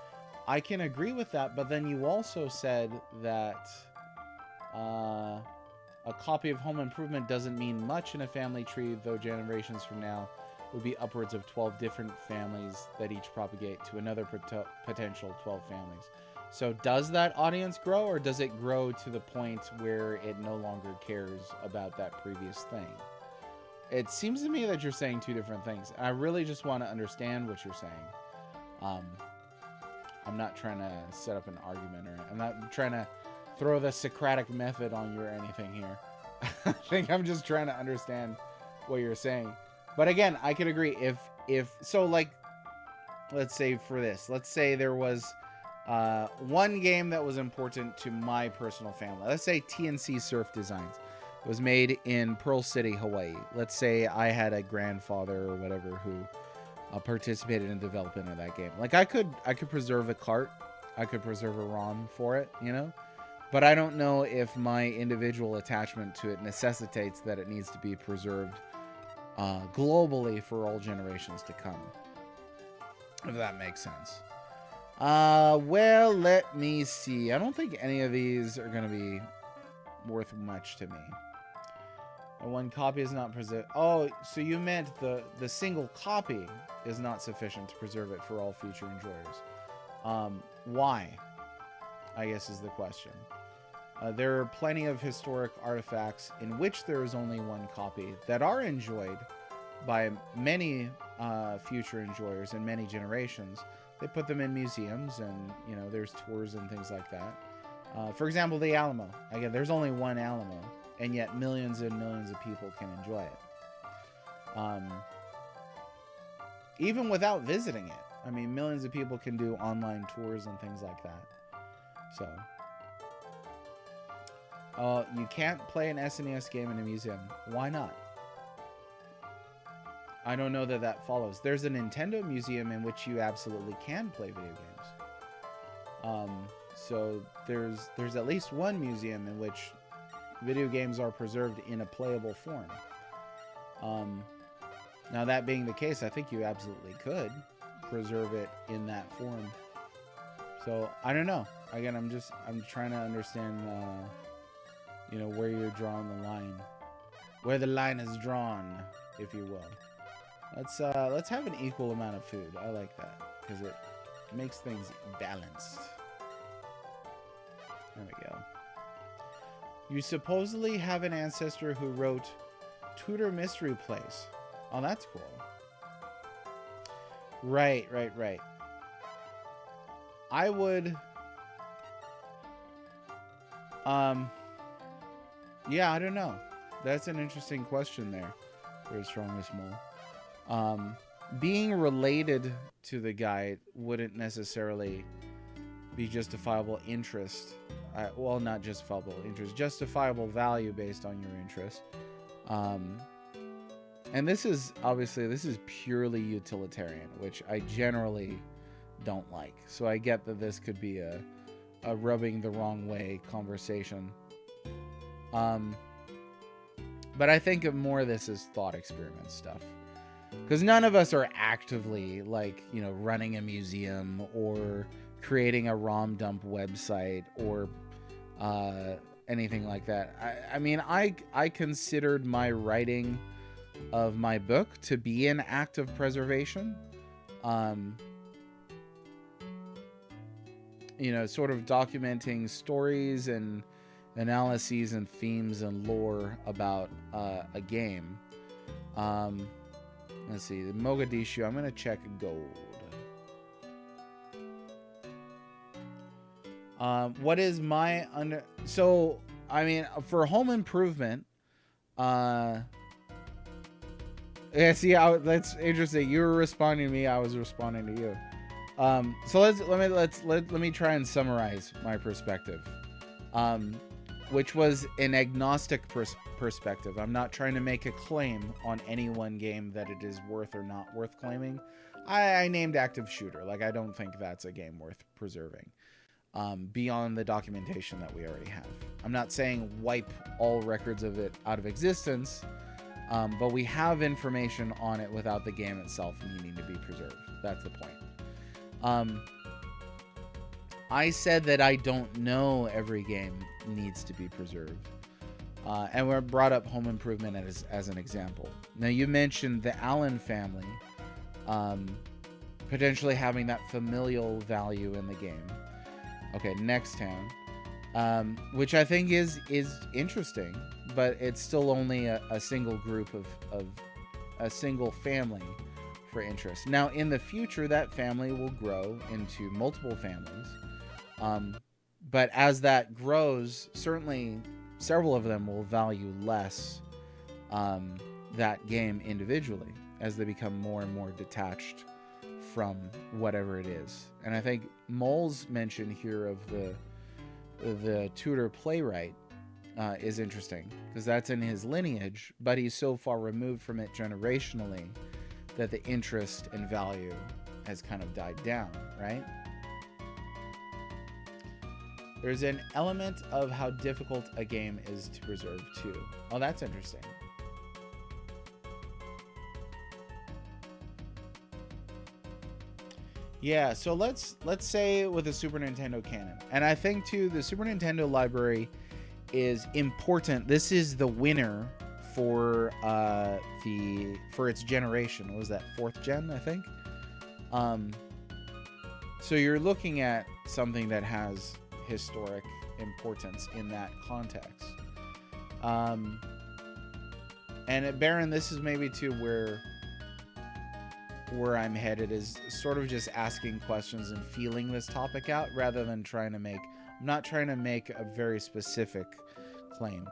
I can agree with that, but then you also said that a copy of Home Improvement doesn't mean much in a family tree, though generations from now would be upwards of 12 different families that each propagate to another potential 12 families. So does that audience grow, or does it grow to the point where it no longer cares about that previous thing? it seems to me that you're saying two different things. I really just want to understand what you're saying. I'm not trying to set up an argument, or I'm not trying to throw the Socratic method on you or anything here. I think I'm just trying to understand what you're saying. But again, I could agree if so, like, let's say for this, let's say there was one game that was important to my personal family. Let's say TNC Surf Designs was made in Pearl City, Hawaii. Let's say I had a grandfather or whatever who participated in development of that game. Like, I could preserve a cart, I could preserve a ROM for it, you know, but I don't know if my individual attachment to it necessitates that it needs to be preserved globally for all generations to come, if that makes sense. Well, let me see. I don't think any of these are going to be worth much to me. One copy is not preserved. Oh, so you meant the single copy is not sufficient to preserve it for all future enjoyers. Why? I guess is the question. There are plenty of historic artifacts in which there is only one copy that are enjoyed by many future enjoyers in many generations. They put them in museums, and you know, there's tours and things like that. For example, the Alamo. Again, there's only one Alamo, and yet millions and millions of people can enjoy it. Even without visiting it. I mean, millions of people can do online tours and things like that. So, you can't play an SNES game in a museum. Why not? I don't know that follows. There's a Nintendo museum in which you absolutely can play video games. So there's at least one museum in which video games are preserved in a playable form. Now, that being the case, I think you absolutely could preserve it in that form. So, I don't know. Again, I'm trying to understand, you know, where you're drawing the line. Where the line is drawn, if you will. Let's have an equal amount of food. I like that, because it makes things balanced. There we go. You supposedly have an ancestor who wrote Tudor Mystery Place. Oh, that's cool. Right. I would... yeah, I don't know. That's an interesting question there. Very strong and small. Being related to the guy wouldn't necessarily be justifiable interest. Well, not justifiable interest, justifiable value based on your interest. And this is purely utilitarian, which I generally don't like. So I get that this could be a rubbing the wrong way conversation. But I think of more of this as thought experiment stuff. Because none of us are actively, like, you know, running a museum or creating a ROM dump website or anything like that. I mean, I considered my writing of my book to be an act of preservation. You know, sort of documenting stories and analyses and themes and lore about a game. Let's see, the Mogadishu. I'm gonna check gold. What is my under? So I mean, for home improvement. Yeah, see, that's interesting. You were responding to me. I was responding to you. So let me try and summarize my perspective. Which was an agnostic perspective. I'm not trying to make a claim on any one game that it is worth or not worth claiming. I named Active Shooter. Like, I don't think that's a game worth preserving. Beyond the documentation that we already have. I'm not saying wipe all records of it out of existence, but we have information on it without the game itself needing to be preserved. That's the point. I said that I don't know every game needs to be preserved. And we brought up home improvement as an example. Now, you mentioned the Allen family potentially having that familial value in the game. Okay, next town. Which I think is interesting but it's still only a single group of a single family for interest. Now, in the future, that family will grow into multiple families. But as that grows, certainly several of them will value less that game individually as they become more and more detached from whatever it is. And I think Mole's mention here of the tutor playwright is interesting, because that's in his lineage, but he's so far removed from it generationally that the interest and value has kind of died down, right? There's an element of how difficult a game is to preserve too. Oh, that's interesting. Yeah, so let's say with the Super Nintendo canon. And I think too, the Super Nintendo library is important. This is the winner for its generation. What was that, 4th gen, I think? So you're looking at something that has historic importance in that context. And Baron, this is maybe to where I'm headed, is sort of just asking questions and feeling this topic out rather than trying to make, I'm not trying to make a very specific claim.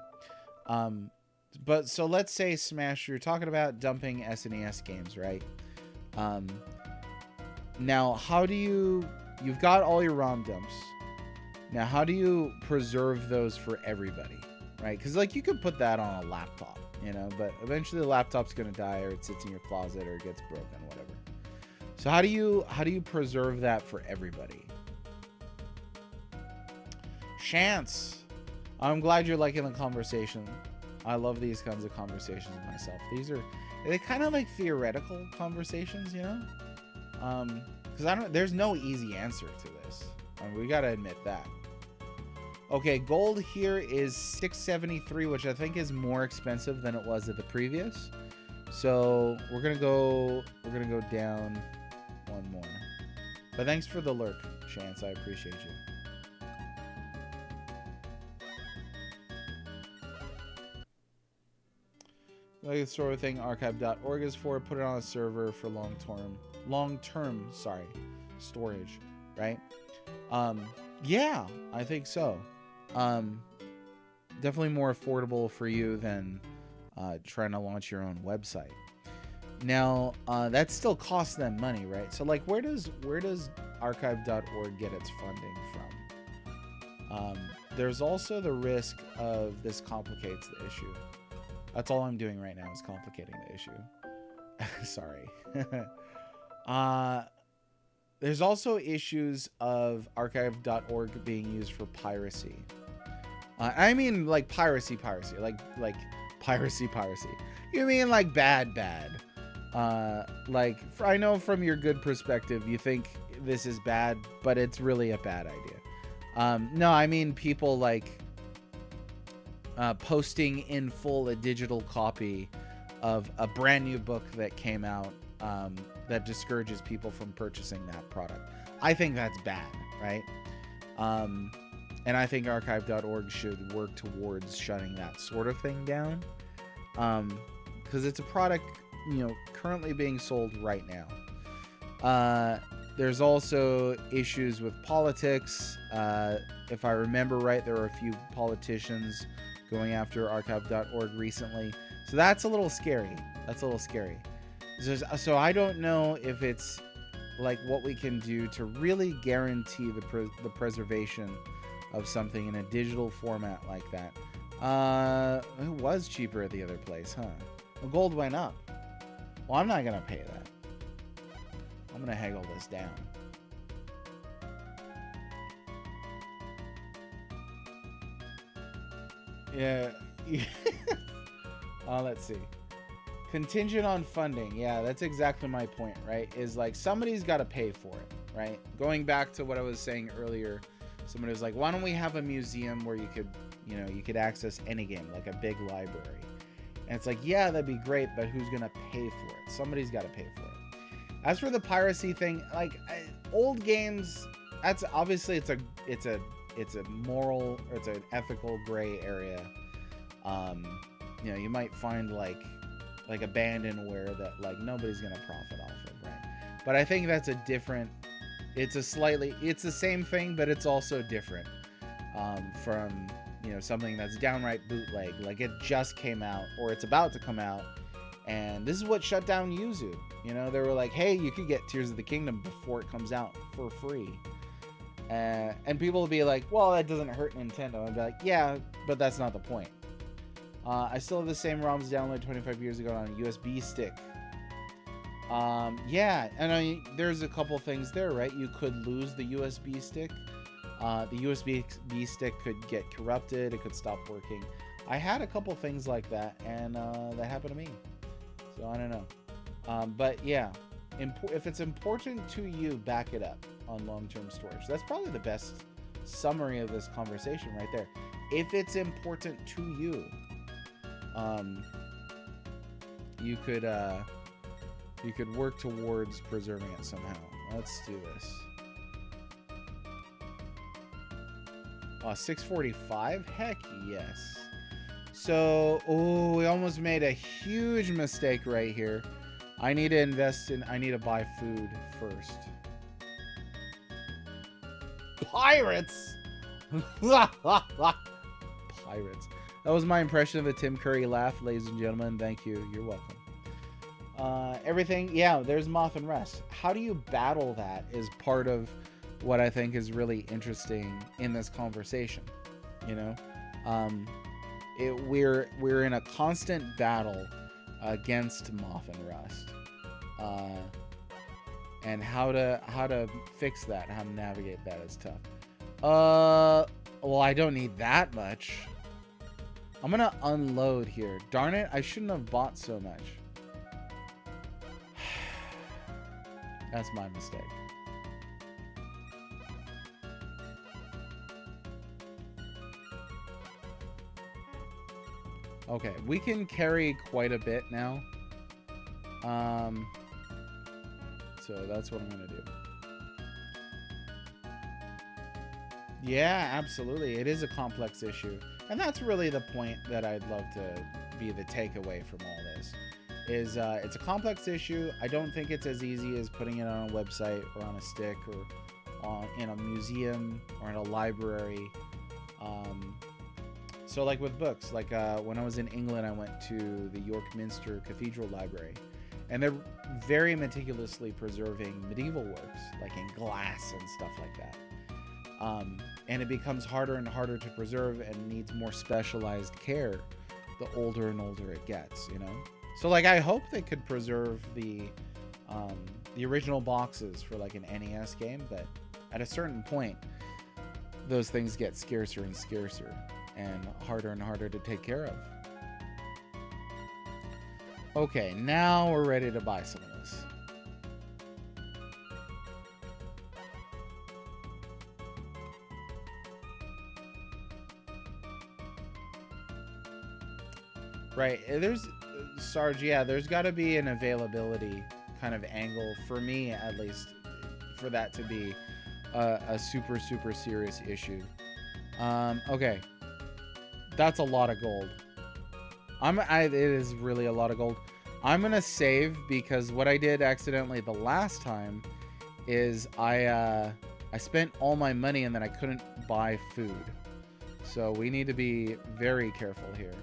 But so let's say Smash, you're talking about dumping SNES games, right? Now, how do you've got all your ROM dumps. Now, how do you preserve those for everybody, right? Because, like, you could put that on a laptop, you know, but eventually the laptop's going to die, or it sits in your closet, or it gets broken, whatever. So how do you preserve that for everybody? Chance, I'm glad you're liking the conversation. I love these kinds of conversations myself. They're kind of like theoretical conversations, you know? Because there's no easy answer to this. I mean, we got to admit that. Okay, gold here is 673, which I think is more expensive than it was at the previous. So we're gonna go down one more. But thanks for the lurk, Chance. I appreciate you. Like the sort of thing archive.org is for. Put it on a server for long-term storage, right? Yeah, I think so. Definitely more affordable for you than trying to launch your own website. Now, that still costs them money, right? So, like, where does archive.org get its funding from? There's also the risk of this complicates the issue. That's all I'm doing right now is complicating the issue. Sorry. There's also issues of archive.org being used for piracy. I mean, like piracy, like piracy. You mean like bad. Like, I know from your good perspective, you think this is bad, but it's really a bad idea. No, I mean people like posting in full a digital copy of a brand new book that came out that discourages people from purchasing that product. I think that's bad, right? And I think archive.org should work towards shutting that sort of thing down, because it's a product, you know, currently being sold right now. There's also issues with politics. If I remember right, there were a few politicians going after archive.org recently, so that's a little scary. So I don't know if it's like what we can do to really guarantee the preservation of something in a digital format like that. It was cheaper at the other place, huh? Well, gold went up. Well, I'm not gonna pay that. I'm gonna haggle this down. Yeah. Let's see. Contingent on funding. Yeah, that's exactly my point, right? Is like somebody's got to pay for it, right? Going back to what I was saying earlier, somebody was like, why don't we have a museum where you could access any game, like a big library? And it's like, yeah, that'd be great, but who's going to pay for it? Somebody's got to pay for it. As for the piracy thing, like old games, that's obviously it's a moral, or it's an ethical gray area. You know, you might find like abandonware that like nobody's gonna profit off of, right? But I think that's a different. It's the same thing, but it's also different from, you know, something that's downright bootleg, like it just came out or it's about to come out, and this is what shut down Yuzu. You know, they were like, hey, you could get Tears of the Kingdom before it comes out for free. And people will be like, well, that doesn't hurt Nintendo. I'd be like, yeah, but that's not the point. I still have the same ROMs downloaded 25 years ago on a USB stick. Yeah, and there's a couple things there, right? You could lose the USB stick. The USB stick could get corrupted. It could stop working. I had a couple things like that, and that happened to me. So I don't know. But yeah, if it's important to you, back it up on long-term storage. That's probably the best summary of this conversation right there. If it's important to you, you could work towards preserving it somehow. Let's do this. 645? Heck yes. So, oh, we almost made a huge mistake right here. I need to buy food first. Pirates! Pirates. That was my impression of a Tim Curry laugh, ladies and gentlemen. Thank you. You're welcome. Everything, yeah, there's Moth and Rest. How do you battle that is part of what I think is really interesting in this conversation. You know, we're in a constant battle against Moth and Rust, and how to fix that, how to navigate that is tough. Well, I don't need that much. I'm gonna unload here. Darn it, I shouldn't have bought so much. That's my mistake. Okay, we can carry quite a bit now. So that's what I'm gonna do. Yeah, absolutely. It is a complex issue. And that's really the point that I'd love to be the takeaway from all this. Is it's a complex issue. I don't think it's as easy as putting it on a website or on a stick or in a museum or in a library. So like with books, like when I was in England, I went to the York Minster Cathedral Library, and they're very meticulously preserving medieval works, like in glass and stuff like that. And it becomes harder and harder to preserve and needs more specialized care the older and older it gets, you know? So like I hope they could preserve the original boxes for like an NES game, but at a certain point, those things get scarcer and scarcer and harder to take care of. Okay, now we're ready to buy some of this. Right, there's Sarge, yeah, there's got to be an availability kind of angle for me, at least, for that to be a super serious issue. Okay, that's a lot of gold. It is really a lot of gold. I'm gonna save, because what I did accidentally the last time is I spent all my money and then I couldn't buy food. So we need to be very careful here.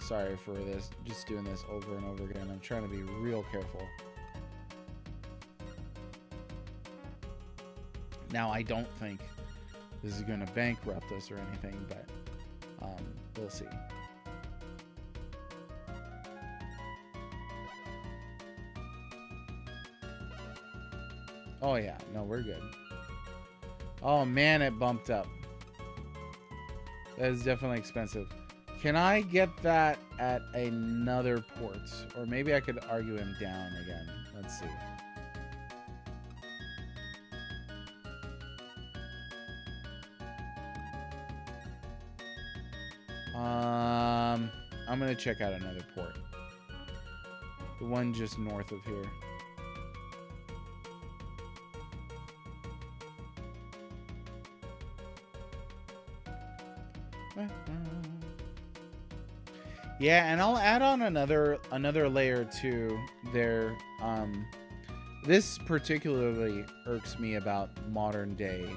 Sorry for this, just doing this over and over again. I'm trying to be real careful. Now, I don't think this is going to bankrupt us or anything, but we'll see. Oh yeah, no, we're good. Oh man, it bumped up. That is definitely expensive. Can I get that at another port? Or maybe I could argue him down again. Let's see. I'm gonna check out another port. The one just north of here. Yeah, and I'll add on another layer to their this particularly irks me about modern day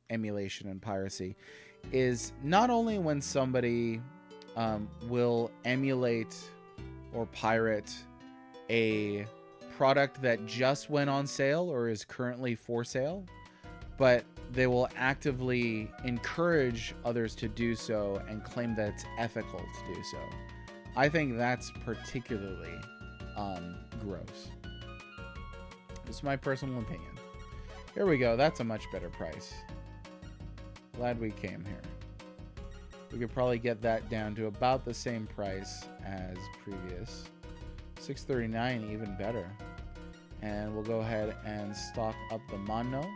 emulation and piracy is not only when somebody will emulate or pirate a product that just went on sale or is currently for sale, but they will actively encourage others to do so and claim that it's ethical to do so. I think that's particularly gross. It's my personal opinion. Here we go. That's a much better price. Glad we came here. We could probably get that down to about the same price as previous. $6.39, even better. And we'll go ahead and stock up the mono.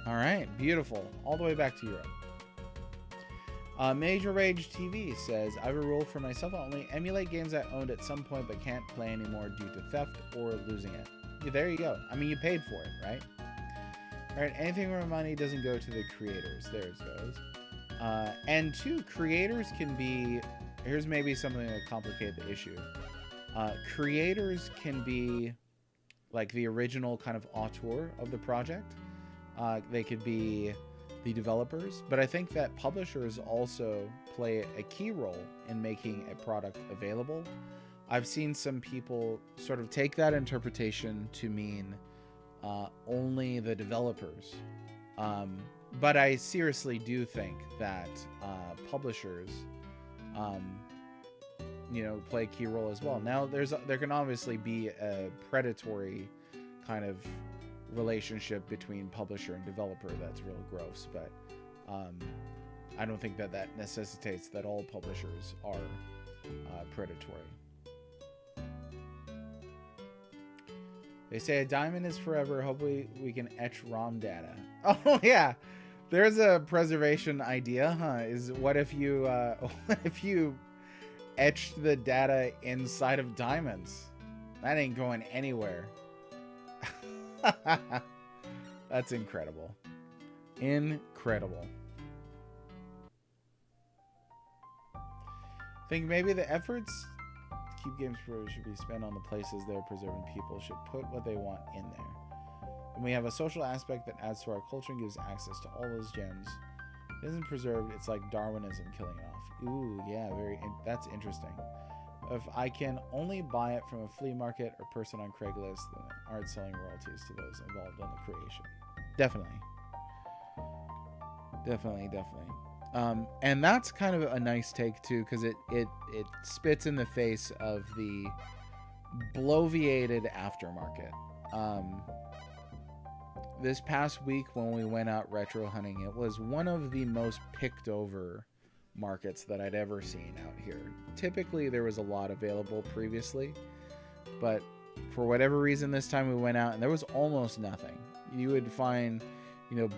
All right, beautiful. All the way back to Europe. Major Rage TV says, I have a rule for myself. I only emulate games I owned at some point but can't play anymore due to theft or losing it. Yeah, there you go. I mean, you paid for it, right? All right, anything where money doesn't go to the creators. There it goes. And two, creators can be... Here's maybe something to complicate the issue. Creators can be like the original kind of auteur of the project. They could be the developers, but I think that publishers also play a key role in making a product available. I've seen some people sort of take that interpretation to mean only the developers. But I seriously do think that publishers play a key role as well. Now, there can obviously be a predatory kind of relationship between publisher and developer that's real gross, but I don't think that necessitates that all publishers are predatory. They say a diamond is forever. Hopefully we can etch ROM data. Oh yeah, there's a preservation idea, huh? Is what if you etched the data inside of diamonds? That ain't going anywhere. That's incredible. Incredible. I think maybe the efforts to keep games pure should be spent on the places they're preserving. People should put what they want in there. And we have a social aspect that adds to our culture and gives access to all those gems. If it isn't preserved, it's like Darwinism killing it off. Ooh, yeah, that's interesting. If I can only buy it from a flea market or person on Craigslist, then aren't selling royalties to those involved in the creation. Definitely. And that's kind of a nice take too, because it spits in the face of the bloviated aftermarket. This past week when we went out retro hunting, it was one of the most picked over markets that I'd ever seen out here. Typically there was a lot available previously, but for whatever reason this time we went out and there was almost nothing. You would find,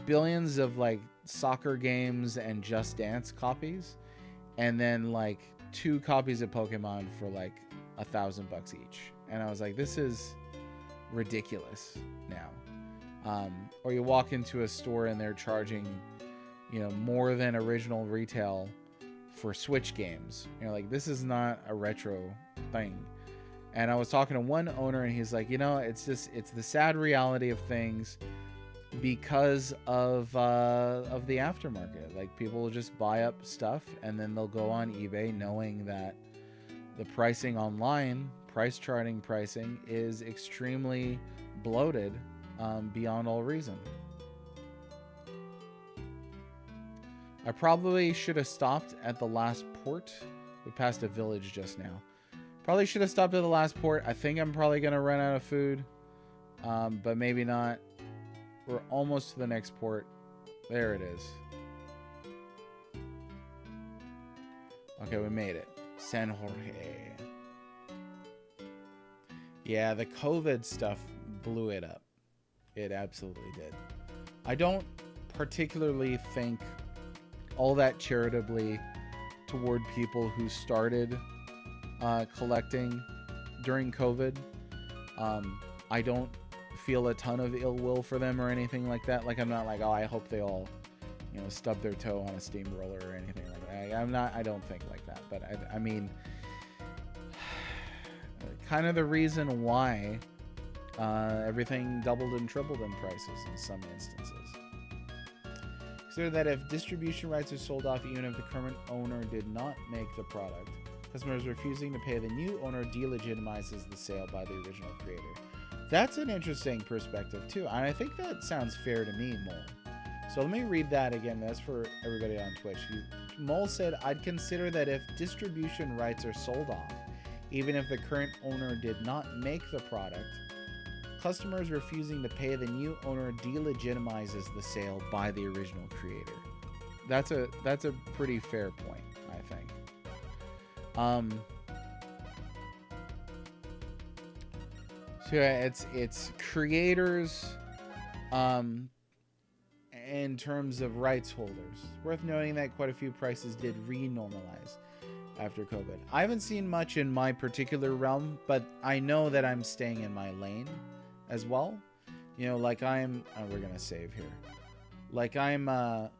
billions of like soccer games and Just Dance copies, and then like 2 copies of Pokemon for like $1,000 each. And I was like, this is ridiculous now. Or you walk into a store and they're charging more than original retail for Switch games. Like, this is not a retro thing. And I was talking to one owner and he's like, it's the sad reality of things because of the aftermarket. Like, people will just buy up stuff and then they'll go on eBay knowing that the pricing online, price charting pricing, is extremely bloated beyond all reason. I probably should have stopped at the last port. We passed a village just now. Probably should have stopped at the last port. I think I'm probably going to run out of food. But maybe not. We're almost to the next port. There it is. Okay, we made it. San Jorge. Yeah, the COVID stuff blew it up. It absolutely did. I don't particularly think all that charitably toward people who started collecting during COVID. I don't feel a ton of ill will for them or anything like that. Like, I'm not like, oh, I hope they all you know, stub their toe on a steamroller or anything like that. I don't think like that, but I mean, kind of the reason why everything doubled and tripled in prices in some instances. Consider that if distribution rights are sold off, even if the current owner did not make the product, customers refusing to pay the new owner delegitimizes the sale by the original creator. That's an interesting perspective too, and I think that sounds fair to me, Mole. So let me read that again. That's for everybody on Twitch. Mole said, I'd consider that if distribution rights are sold off, even if the current owner did not make the product, customers refusing to pay the new owner delegitimizes the sale by the original creator. That's a pretty fair point, I think. So yeah, it's creators in terms of rights holders. Worth noting that quite a few prices did re-normalize after COVID. I haven't seen much in my particular realm, but I know that I'm staying in my lane as well. You know, like we're gonna save here. Like I'm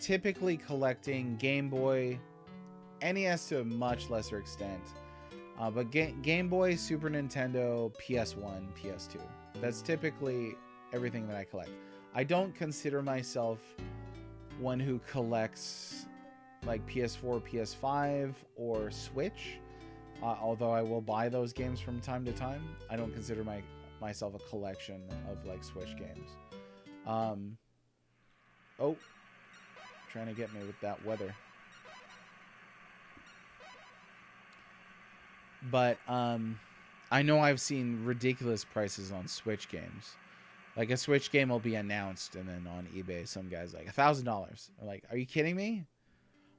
typically collecting Game Boy, NES to a much lesser extent, but Game Boy, Super Nintendo, PS1, PS2. That's typically everything that I collect. I don't consider myself one who collects like PS4, PS5, or Switch, although I will buy those games from time to time. I don't consider myself a collection of like Switch games. Oh, trying to get me with that weather. But I know I've seen ridiculous prices on Switch games. Like a Switch game will be announced, and then on eBay, some guy's like $1,000. Like, are you kidding me?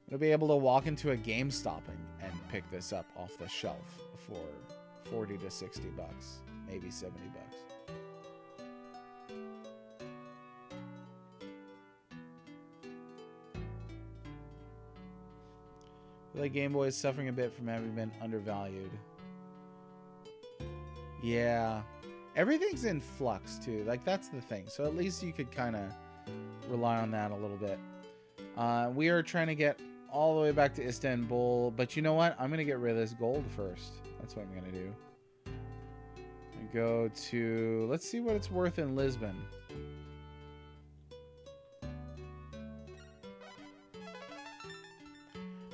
I'm gonna be able to walk into a GameStop and pick this up off the shelf for 40 to 60 bucks, maybe 70 bucks. I feel like Game Boy is suffering a bit from having been undervalued. Yeah. Everything's in flux, too. Like, that's the thing. So at least you could kind of rely on that a little bit. We are trying to get all the way back to Istanbul. But you know what? I'm going to get rid of this gold first. That's what I'm going to do. Go to... Let's see what it's worth in Lisbon.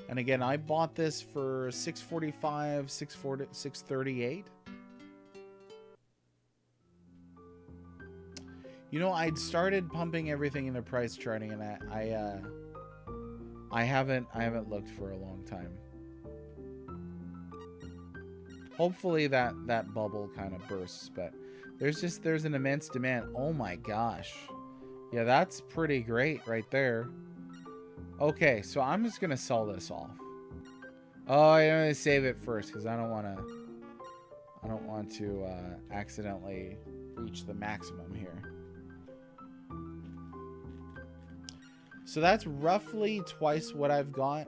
And again, I bought this for $645, $638. You know, I'd started pumping everything in the price charting, and I haven't looked for a long time. Hopefully that bubble kind of bursts, but there's an immense demand. Oh my gosh. Yeah, that's pretty great right there. Okay, so I'm just gonna sell this off. Oh, I'm gonna save it first because I don't want to accidentally reach the maximum here. So that's roughly twice what I've got.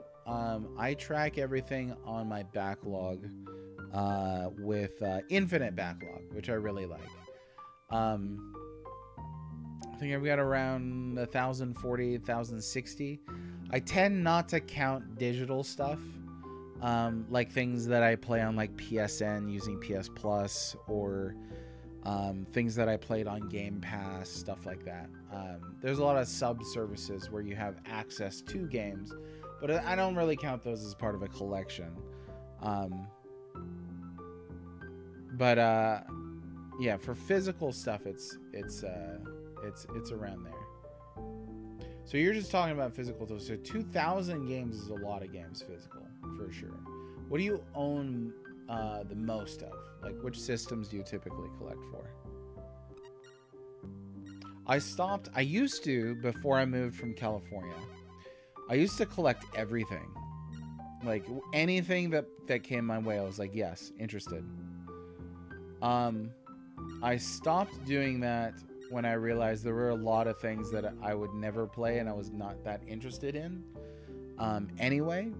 I track everything on my backlog with infinite backlog, which I really like. I think I've got around 1,040, 1,060. I tend not to count digital stuff, like things that I play on like PSN using PS Plus, or things that I played on Game Pass, stuff like that. There's a lot of sub services where you have access to games, but I don't really count those as part of a collection. Yeah, for physical stuff, it's around there. So you're just talking about physical tools. So 2,000 games is a lot of games physical, for sure. What do you own the most of? Like, which systems do you typically collect for? I used to, before I moved from California, I used to collect everything. Like, anything that came my way, I was like, yes, interested. I stopped doing that when I realized there were a lot of things that I would never play and I was not that interested in. Anyway,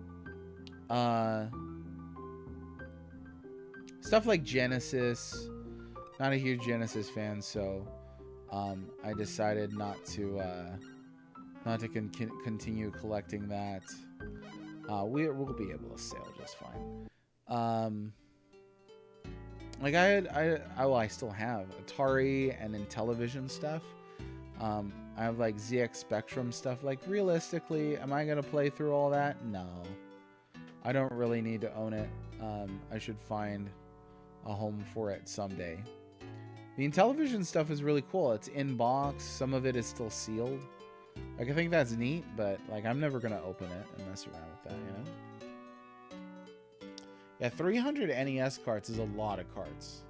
stuff like Genesis, not a huge Genesis fan, so I decided not to not to continue collecting that. We'll be able to sail just fine. Like I still have Atari and Intellivision stuff. I have like ZX Spectrum stuff. Like realistically, am I gonna play through all that? No, I don't really need to own it. I should find a home for it someday. The Intellivision stuff is really cool. It's in box. Some of it is still sealed. Like I think that's neat, but like I'm never gonna open it and mess around with that, you know? Yeah, 300 NES carts is a lot of carts.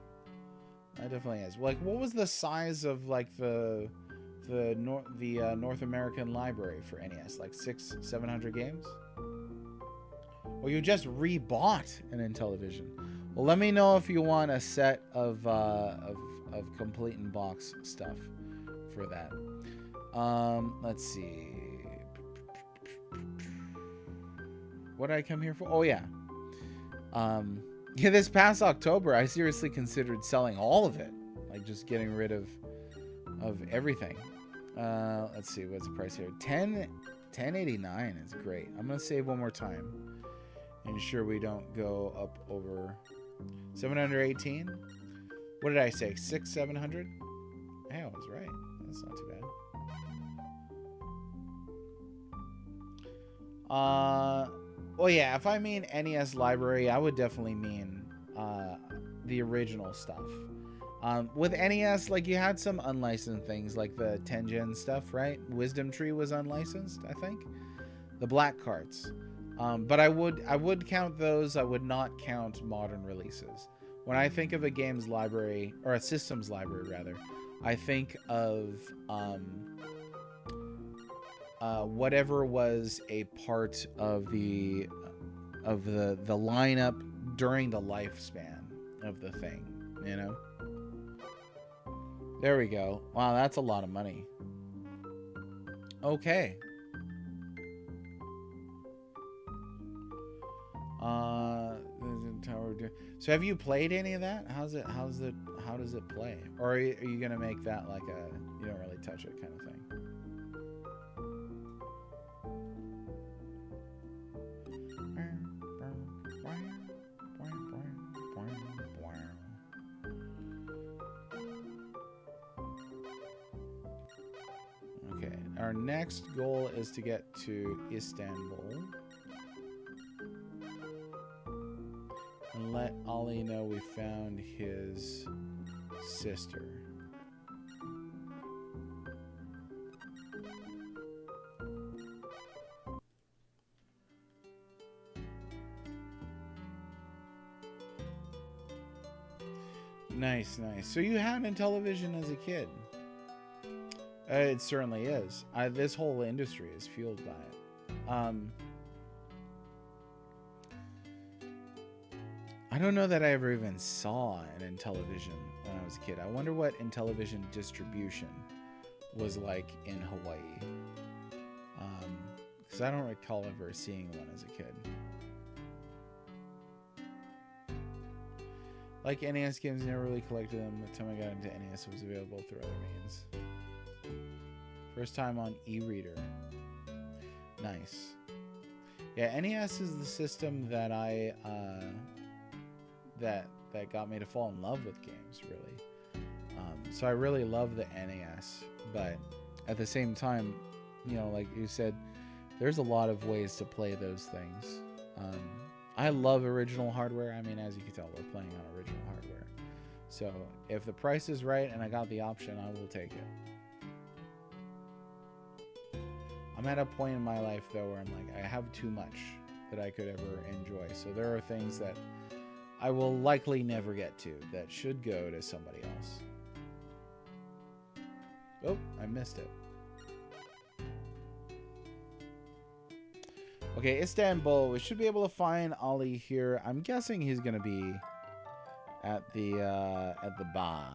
That definitely is. Like, what was the size of like the North American library for NES? Like 600-700 games? Well, you just rebought an Intellivision. Well, let me know if you want a set of complete in box stuff for that. Let's see. What did I come here for? Oh yeah. Yeah, this past October, I seriously considered selling all of it, like just getting rid of everything. Let's see, what's the price here? $10.89 is great. I'm gonna save one more time, ensure we don't go up over 718. What did I say? 700? Hey, I was right. That's not too bad. Well, yeah, if I mean NES library, I would definitely mean the original stuff. With NES, like you had some unlicensed things, like the Tengen stuff, right? Wisdom Tree was unlicensed, I think. The black carts. But I would count those. I would not count modern releases. When I think of a games library, or a systems library rather, I think of whatever was a part of the lineup during the lifespan of the thing, you know. There we go. Wow, that's a lot of money. Okay. So have you played any of that? How does it play? Or are you gonna make that like a you don't really touch it kind of thing? Okay, our next goal is to get to Istanbul. And let Ollie know we found his sister. Nice, nice. So you had Intellivision as a kid. It certainly is. This whole industry is fueled by it. I don't know that I ever even saw an Intellivision when I was a kid. I wonder what Intellivision distribution was like in Hawaii. Because I don't recall ever seeing one as a kid. Like NES games, never really collected them. The time I got into NES, it was available through other means. First time on e-reader. Nice. Yeah, NES is the system that that got me to fall in love with games, really. So I really love the NES, but at the same time, you know, like you said, there's a lot of ways to play those things. I love original hardware. I mean, as you can tell, we're playing on original hardware. So if the price is right and I got the option, I will take it. I'm at a point in my life, though, where I'm like, I have too much that I could ever enjoy. So there are things that I will likely never get to that should go to somebody else. Oh, I missed it. Okay, Istanbul. We should be able to find Ollie here. I'm guessing he's gonna be at the bar.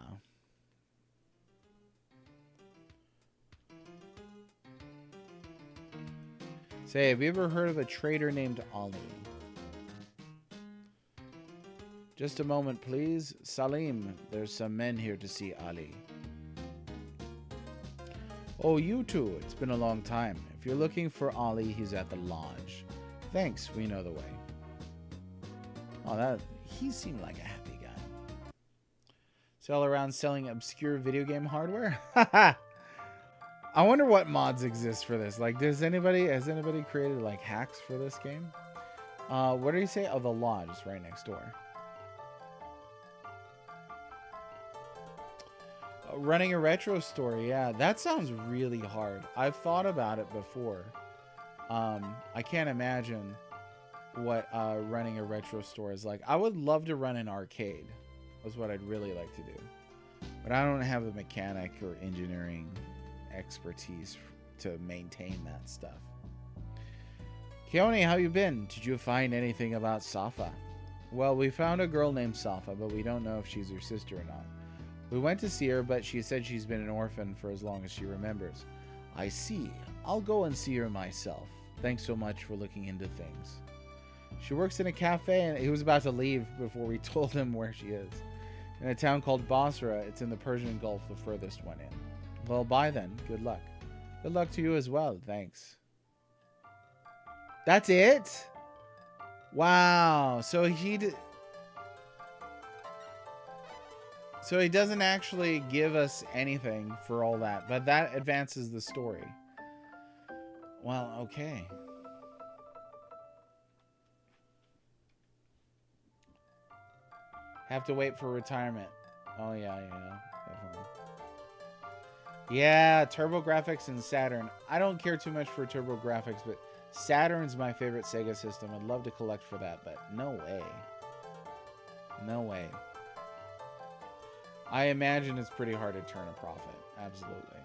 Say, have you ever heard of a trader named Ollie? Just a moment, please. Salim, there's some men here to see Ali. Oh, you too. It's been a long time. If you're looking for Ollie, he's at the lodge. Thanks, we know the way. Oh, he seemed like a happy guy. So all around selling obscure video game hardware? I wonder what mods exist for this. Like, has anybody created like hacks for this game? What did he say? Oh, the lodge is right next door. Running a retro store, yeah, that sounds really hard. I've thought about it before. I can't imagine what running a retro store is like. I would love to run an arcade. That's what I'd really like to do. But I don't have the mechanic or engineering expertise to maintain that stuff. Keone, how you been? Did you find anything about Sapha? Well, we found a girl named Sapha, but we don't know if she's your sister or not. We went to see her, but she said she's been an orphan for as long as she remembers. I see. I'll go and see her myself. Thanks so much for looking into things. She works in a cafe, and he was about to leave before we told him where she is. In a town called Basra. It's in the Persian Gulf, the furthest one in. Well, bye then. Good luck. Good luck to you as well. Thanks. That's it? Wow. So he doesn't actually give us anything for all that, but that advances the story. Well, okay. Have to wait for retirement. Oh, yeah, definitely. Yeah, TurboGrafx and Saturn. I don't care too much for TurboGrafx, but Saturn's my favorite Sega system. I'd love to collect for that, but no way. No way. I imagine it's pretty hard to turn a profit. Absolutely.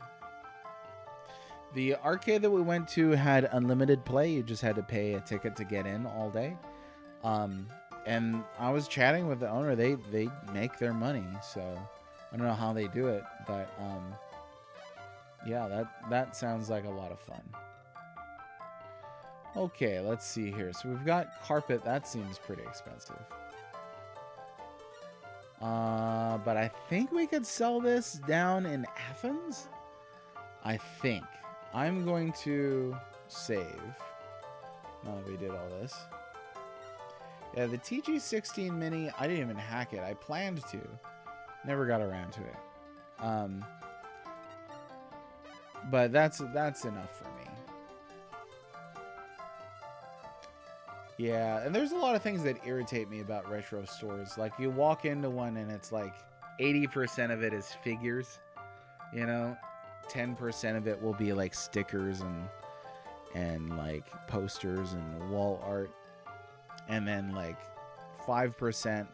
The arcade that we went to had unlimited play. You just had to pay a ticket to get in all day. And I was chatting with the owner. They make their money, so I don't know how they do it, but yeah, that sounds like a lot of fun. Okay, let's see here. So we've got carpet. That seems pretty expensive. But I think we could sell this down in Athens. I think. I'm going to save. Now that we did all this. Yeah, the TG16 Mini, I didn't even hack it. I planned to. Never got around to it. But that's enough for me. Yeah, and there's a lot of things that irritate me about retro stores. Like, you walk into one and it's like 80% of it is figures. You know, 10% of it will be like stickers and like posters and wall art. And then like 5%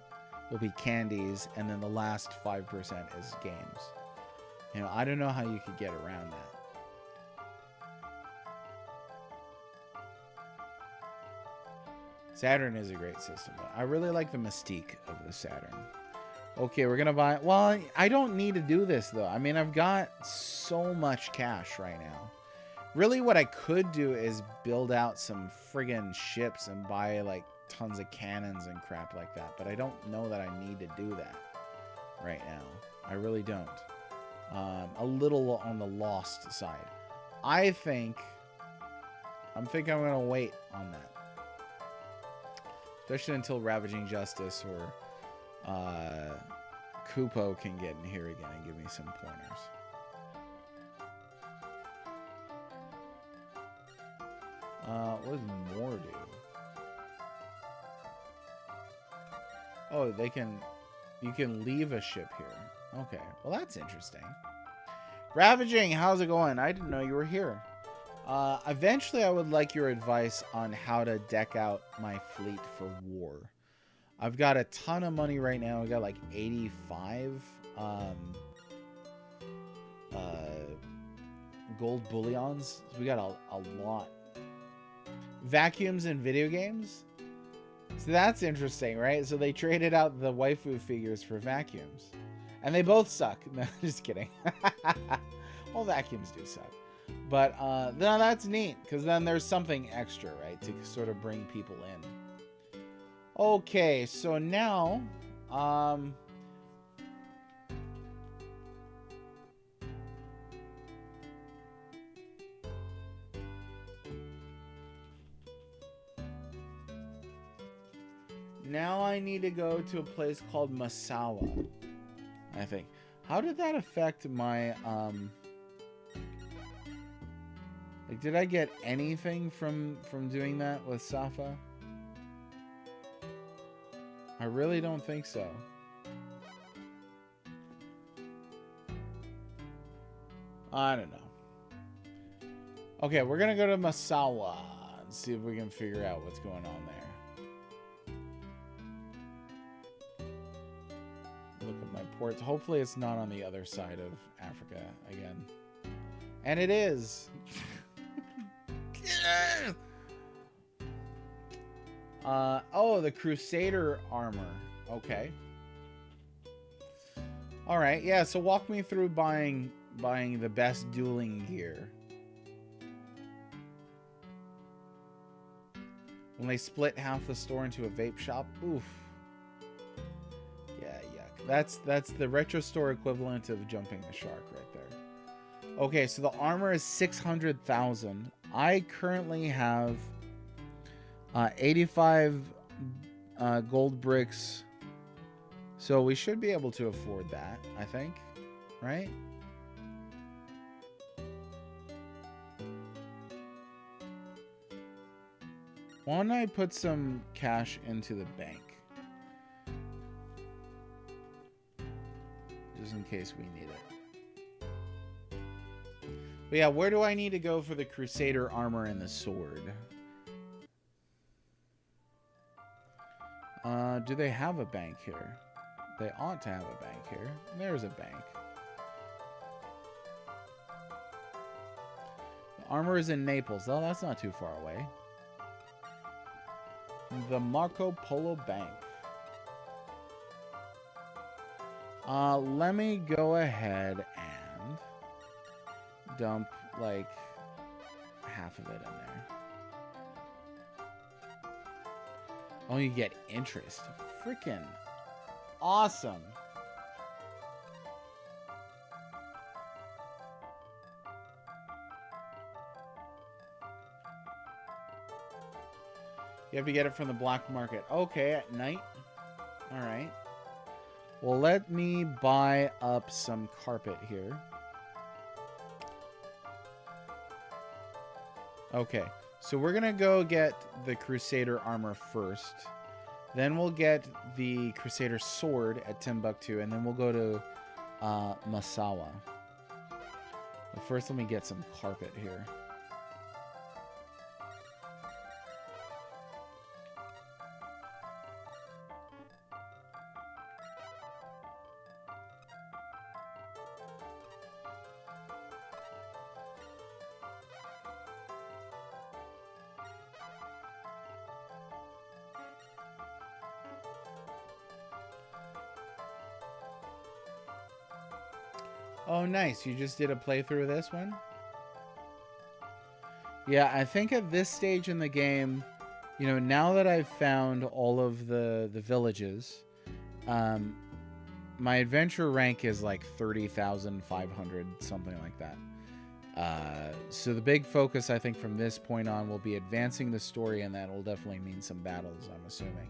will be candies, and then the last 5% is games. You know, I don't know how you could get around that. Saturn is a great system, but I really like the mystique of the Saturn. Okay, we're gonna buy. Well, I don't need to do this though. I mean, I've got so much cash right now. Really, what I could do is build out some friggin' ships and buy like tons of cannons and crap like that, but I don't know that I need to do that right now. I really don't. A little on the lost side. I'm thinking I'm gonna wait on that, especially until Ravaging Justice or Kupo can get in here again and give me some pointers. What does more do? Oh, you can leave a ship here. Okay, well that's interesting. Ravaging, how's it going? I didn't know you were here. Eventually I would like your advice on how to deck out my fleet for war. I've got a ton of money right now. I got like 85 gold bullions. So we got a lot. Vacuums in video games? So that's interesting, right? So they traded out the waifu figures for vacuums. And they both suck. No, just kidding. All vacuums do suck. But no, that's neat, because then there's something extra, right? To sort of bring people in. Okay, so now... now I need to go to a place called Masawa, I think. How did that affect my, like, did I get anything from doing that with Sapha? I really don't think so. I don't know. Okay, we're gonna go to Masawa and see if we can figure out what's going on there. Look at my ports. Hopefully it's not on the other side of Africa again. And it is. Oh, the Crusader armor. Okay. All right. Yeah. So walk me through buying the best dueling gear. When they split half the store into a vape shop. Oof. Yeah. Yuck. That's the retro store equivalent of jumping the shark right there. Okay. So the armor is 600,000. I currently have 85 gold bricks, so we should be able to afford that, I think, right? Why don't I put some cash into the bank, just in case we need it. But yeah, where do I need to go for the Crusader armor and the sword? Do they have a bank here? They ought to have a bank here. There's a bank. The armor is in Naples. Oh, that's not too far away. The Marco Polo Bank. Let me go ahead and dump like half of it in there. Oh, you get interest. Freaking awesome. You have to get it from the black market. Okay, at night. All right. Well, let me buy up some carpet here. Okay. So we're going to go get the Crusader armor first. Then we'll get the Crusader sword at Timbuktu. And then we'll go to Masawa. But first, let me get some carpet here. Oh, nice. You just did a playthrough of this one? Yeah, I think at this stage in the game, you know, now that I've found all of the villages, my adventure rank is like 30,500, something like that. So the big focus, I think, from this point on will be advancing the story, and that will definitely mean some battles, I'm assuming.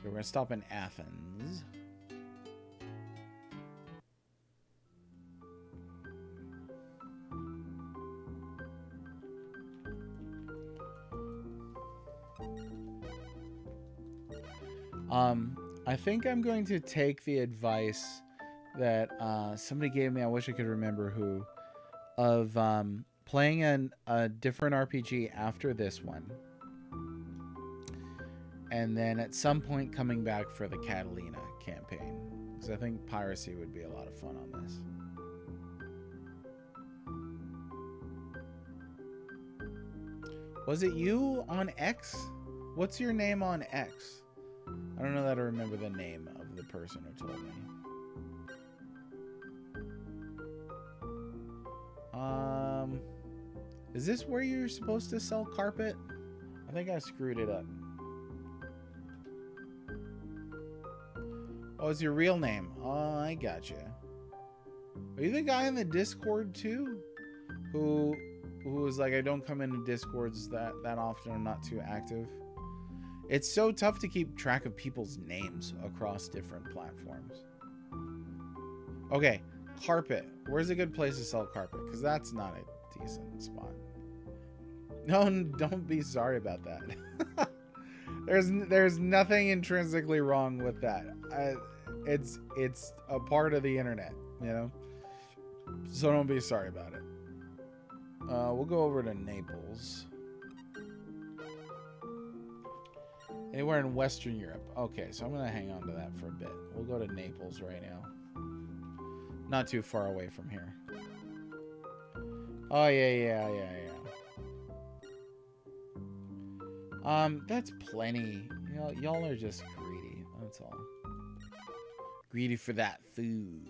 We're going to stop in Athens. I think I'm going to take the advice that somebody gave me, I wish I could remember who, of playing a different RPG after this one. And then at some point coming back for the Catalina campaign. Because I think piracy would be a lot of fun on this. Was it you on X? What's your name on X? I don't know that I remember the name of the person who told me. Is this where you're supposed to sell carpet? I think I screwed it up. Oh, it's your real name. Oh, I gotcha. Are you the guy in the Discord too? Who was like, I don't come into Discords that often, I'm not too active. It's so tough to keep track of people's names across different platforms. Okay, carpet. Where's a good place to sell carpet? Because that's not a decent spot. No, don't be sorry about that. There's nothing intrinsically wrong with that. It's a part of the internet, you know? So don't be sorry about it. We'll go over to Naples. Anywhere in Western Europe. Okay, so I'm going to hang on to that for a bit. We'll go to Naples right now. Not too far away from here. Oh, yeah. That's plenty. Y'all are just greedy. That's all. Greedy for that food.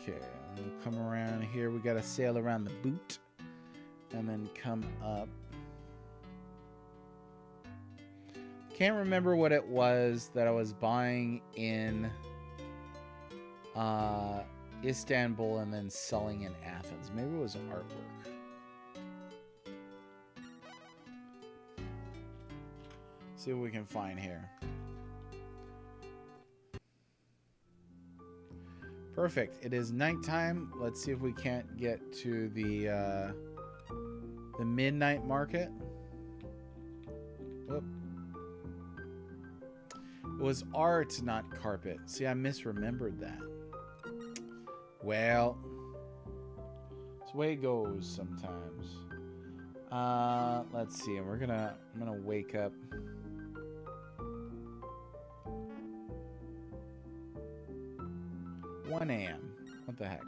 Okay, we'll come around here. We gotta sail around the boot. And then come up. Can't remember what it was that I was buying in Istanbul and then selling in Athens. Maybe it was artwork. See what we can find here. Perfect. It is nighttime. Let's see if we can't get to the midnight market. Whoop. It was art, not carpet. See, I misremembered that. Well, it's the way it goes sometimes. Let's see. I'm gonna wake up. $1 a.m. What the heck?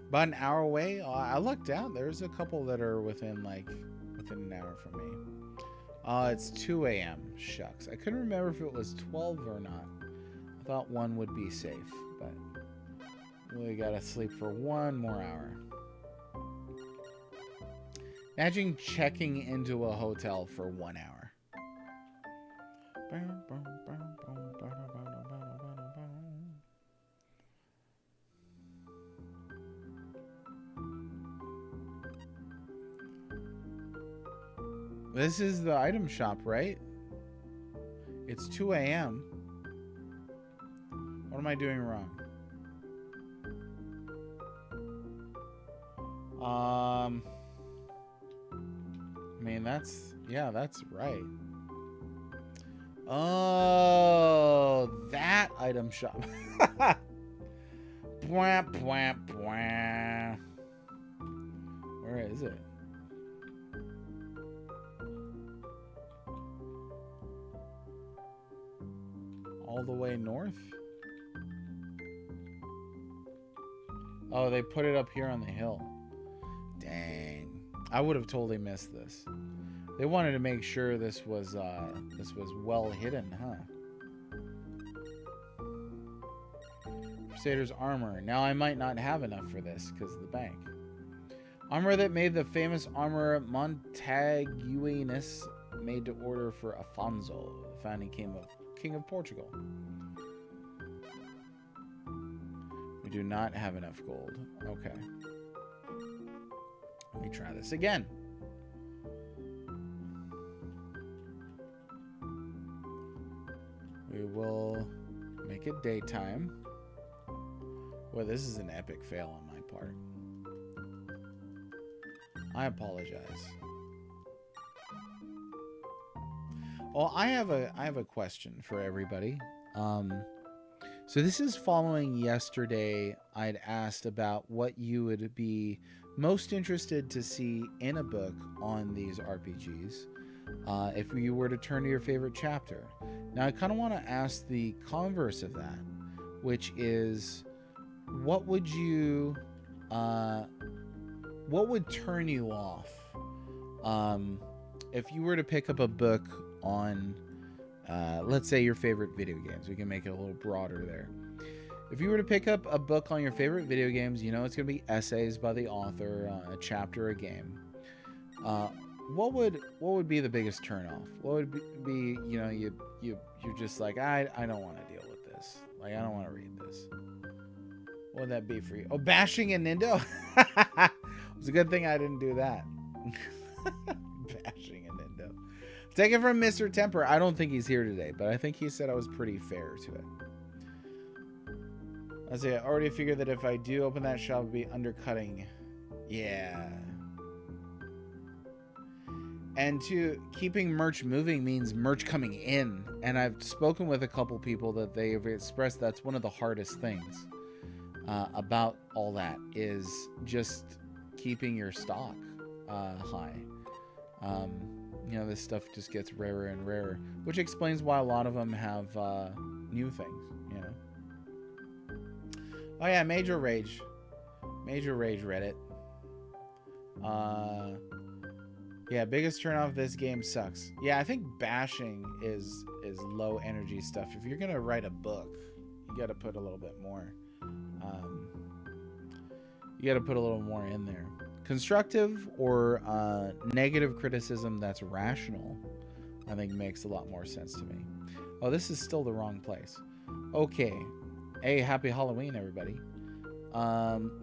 About an hour away. I looked out. There's a couple that are within an hour from me. It's 2 a.m. Shucks. I couldn't remember if it was 12 or not. I thought 1 would be safe, but we gotta sleep for 1 more hour. Imagine checking into a hotel for 1 hour. This is the item shop, right? It's 2 a.m. What am I doing wrong? I mean, that's right. Oh, that item shop. Bwah, bwah, bwah. Where is it? All the way north? Oh, they put it up here on the hill. Dang. I would have totally missed this. They wanted to make sure this was well hidden, huh? Crusader's armor. Now I might not have enough for this because of the bank. Armor that made the famous armor Montaguinus made to order for Afonso, the founding king of Portugal. We do not have enough gold. Okay. Let me try this again. We will make it daytime. Well, this is an epic fail on my part. I apologize. Well, I have a question for everybody. So this is following yesterday. I'd asked about what you would be most interested to see in a book on these RPGs, if you were to turn to your favorite chapter. Now, I kind of want to ask the converse of that, which is, what would turn you off if you were to pick up a book on, let's say, your favorite video games? We can make it a little broader there. If you were to pick up a book on your favorite video games, you know it's going to be essays by the author, a chapter a game. Uh, what would be the biggest turnoff? What would be you're just like, I don't want to deal with this. Like, I don't want to read this. What would that be for you? Oh, bashing a Nindo? It's a good thing I didn't do that. Bashing a Nindo. Take it from Mr. Temper. I don't think he's here today, but I think he said I was pretty fair to it. I say, I already figured that if I do open that shop, I'll be undercutting. Yeah. And keeping merch moving means merch coming in. And I've spoken with a couple people that they have expressed that's one of the hardest things about all that is just keeping your stock high. This stuff just gets rarer and rarer, which explains why a lot of them have new things, Oh yeah, Major Rage Reddit. Yeah, biggest turnoff of this game sucks. Yeah, I think bashing is low energy stuff. If you're gonna write a book, you got to put a little bit more. You got to put a little more in there. Constructive or negative criticism that's rational, I think makes a lot more sense to me. Oh, this is still the wrong place. Okay. Hey, happy Halloween, everybody.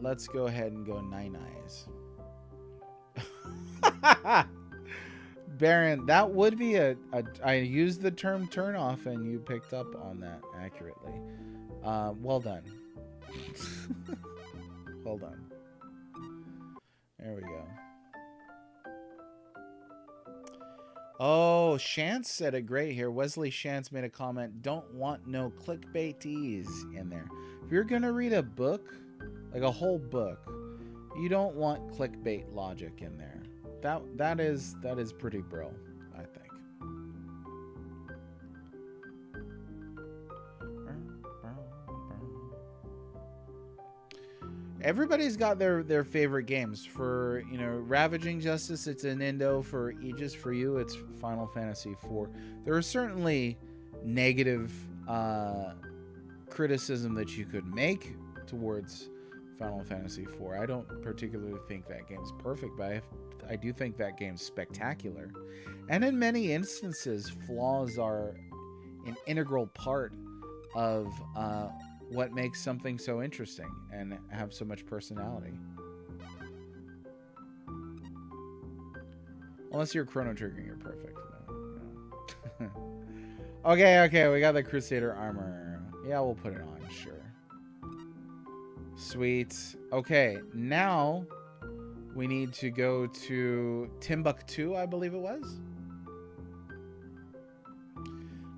Let's go ahead and go Nine Eyes. Baron, that would be I used the term turnoff and you picked up on that accurately. Well done. Well done. There we go. Oh, Shantz said it great here. Wesley Shantz made a comment, don't want no clickbaities in there. If you're going to read a book, like a whole book, you don't want clickbait logic in there. That is pretty bro, I think. Everybody's got their favorite games. For Ravaging Justice, it's a Nindo. For Aegis, for you, it's Final Fantasy IV. There are certainly negative criticism that you could make towards Final Fantasy IV. I don't particularly think that game's perfect, but I do think that game's spectacular. And in many instances, flaws are an integral part of what makes something so interesting and have so much personality. Unless you're Chrono Triggering, you're perfect. No. Okay, we got the Crusader armor. Yeah, we'll put it on, sure. Sweet. Okay, now we need to go to Timbuktu, I believe it was.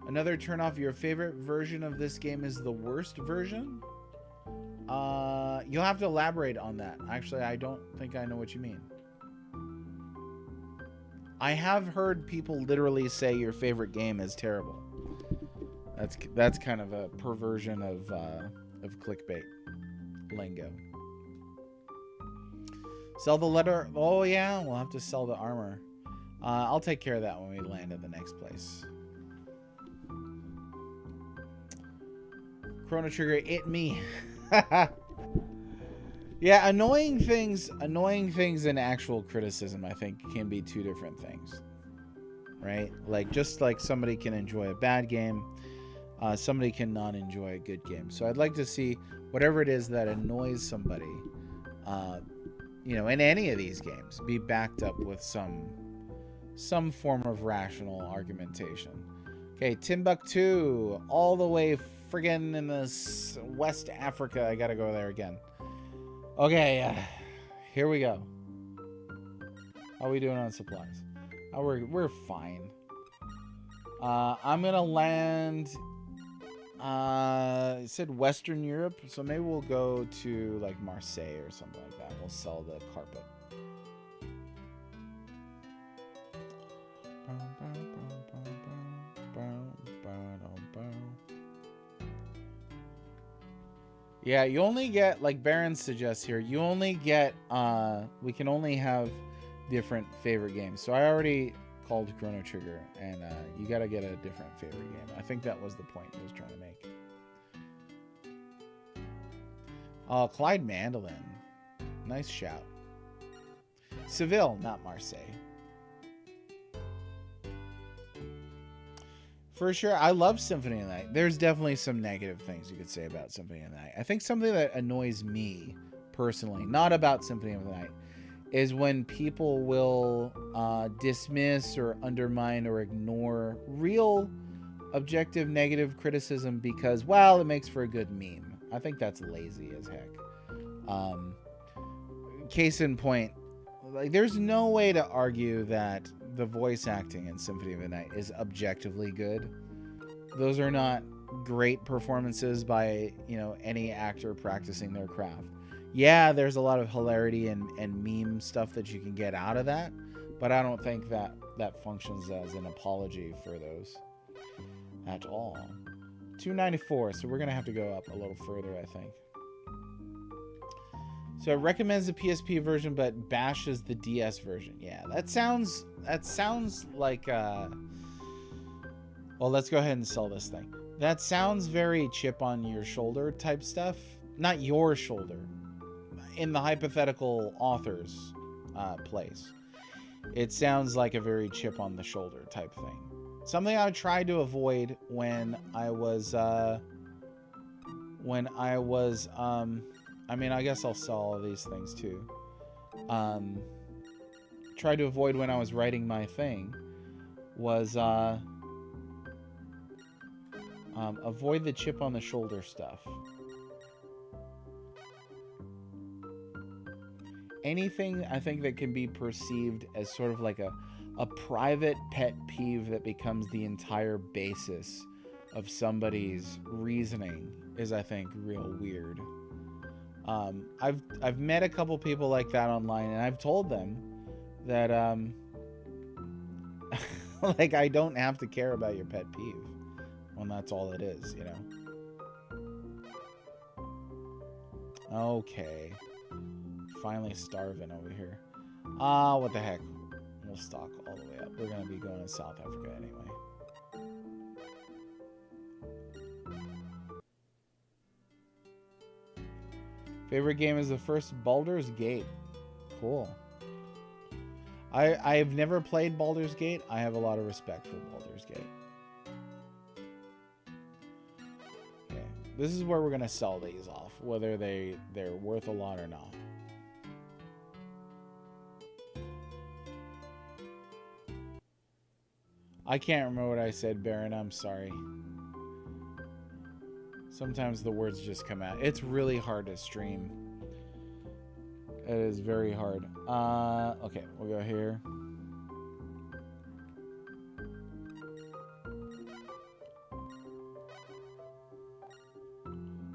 Another turn off, your favorite version of this game is the worst version? You'll have to elaborate on that. Actually, I don't think I know what you mean. I have heard people literally say your favorite game is terrible. That's kind of a perversion of clickbait lingo. Sell the letter. Oh yeah, we'll have to sell the armor. I'll take care of that when we land at the next place. Chrono Trigger, it me. Yeah, annoying things and actual criticism, I think, can be two different things, right? Like, just like somebody can enjoy a bad game, somebody can not enjoy a good game. So I'd like to see whatever it is that annoys somebody, in any of these games, be backed up with some form of rational argumentation. Okay, Timbuktu, all the way friggin' in this West Africa. I gotta go there again. Okay, here we go. How are we doing on supplies? We're fine. I'm gonna land. It said Western Europe, so maybe we'll go to like Marseille or something like that. We'll sell the carpet. Yeah, you only get, like Baron suggests here, you only get, we can only have different favorite games. So I already called Chrono Trigger, and you gotta get a different favorite game. I think that was the point he was trying to make. Clyde Mandolin. Nice shout. Seville, not Marseille. For sure. I love Symphony of the Night. There's definitely some negative things you could say about Symphony of the Night. I think something that annoys me personally, not about Symphony of the Night, is when people will dismiss or undermine or ignore real objective negative criticism because, well, it makes for a good meme. I think that's lazy as heck. Case in point, like, there's no way to argue that the voice acting in Symphony of the Night is objectively good. Those are not great performances by, you know, any actor practicing their craft. Yeah, there's a lot of hilarity and meme stuff that you can get out of that, but I don't think that functions as an apology for those at all. 294, so we're gonna have to go up a little further, I think. So it recommends the PSP version, but bashes the DS version. Yeah, that sounds like well, let's go ahead and sell this thing. That sounds very chip on your shoulder type stuff. Not your shoulder. In the hypothetical author's place. It sounds like a very chip on the shoulder type thing. Something I tried to avoid when I was I mean, I guess I'll sell all of these things too. Tried to avoid when I was writing my thing was avoid the chip on the shoulder stuff. Anything I think that can be perceived as sort of like a private pet peeve that becomes the entire basis of somebody's reasoning is, I think, real weird. I've met a couple people like that online, and I've told them that like, I don't have to care about your pet peeve when that's all it is, you know. Okay. Finally starving over here. What the heck? We'll stock all the way up. We're gonna be going to South Africa anyway. Favorite game is the first Baldur's Gate. Cool. I've never played Baldur's Gate. I have a lot of respect for Baldur's Gate. Okay. This is where we're gonna sell these off, whether they're worth a lot or not. I can't remember what I said, Baron. I'm sorry. Sometimes the words just come out. It's really hard to stream. It is very hard. Okay, we'll go here.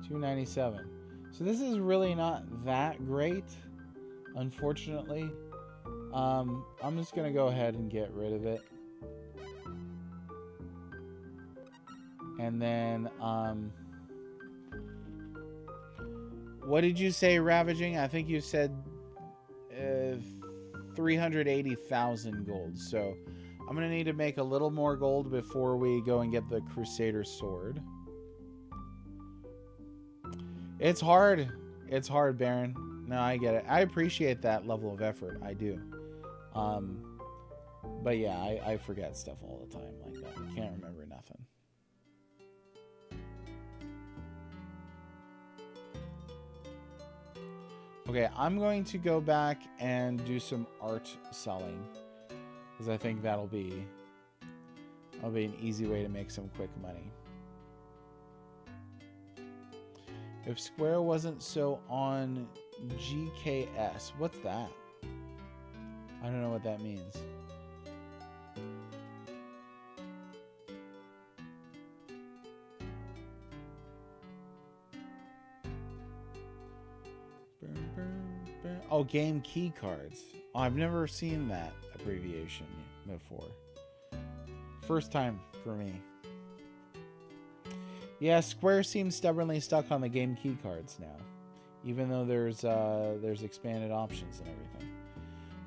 $297. So this is really not that great, unfortunately. I'm just gonna go ahead and get rid of it. And then, what did you say, Ravaging? I think you said 380,000 gold. So I'm going to need to make a little more gold before we go and get the Crusader Sword. It's hard. It's hard, Baron. No, I get it. I appreciate that level of effort. I do. But yeah, I forget stuff all the time like that. I can't remember nothing. Okay, I'm going to go back and do some art selling, because I think that'll be an easy way to make some quick money. If Square wasn't so on GKS, what's that? I don't know what that means. Oh, game key cards. Oh, I've never seen that abbreviation before. First time for me. Yeah, Square seems stubbornly stuck on the game key cards now, even though there's expanded options and everything.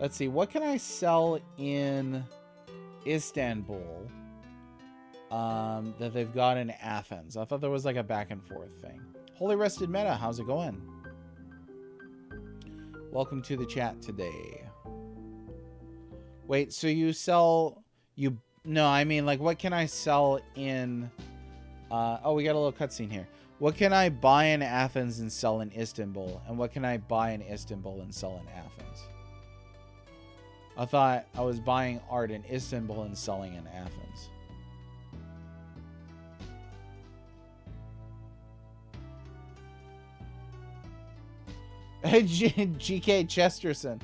Let's see, what can I sell in Istanbul that they've got in Athens? I thought there was like a back and forth thing. Holy Rested Meta, how's it going? Welcome to the chat today. Wait, so you No, I mean, like, what can I sell in... oh, we got a little cutscene here. What can I buy in Athens and sell in Istanbul? And what can I buy in Istanbul and sell in Athens? I thought I was buying art in Istanbul and selling in Athens. GK Chesterton.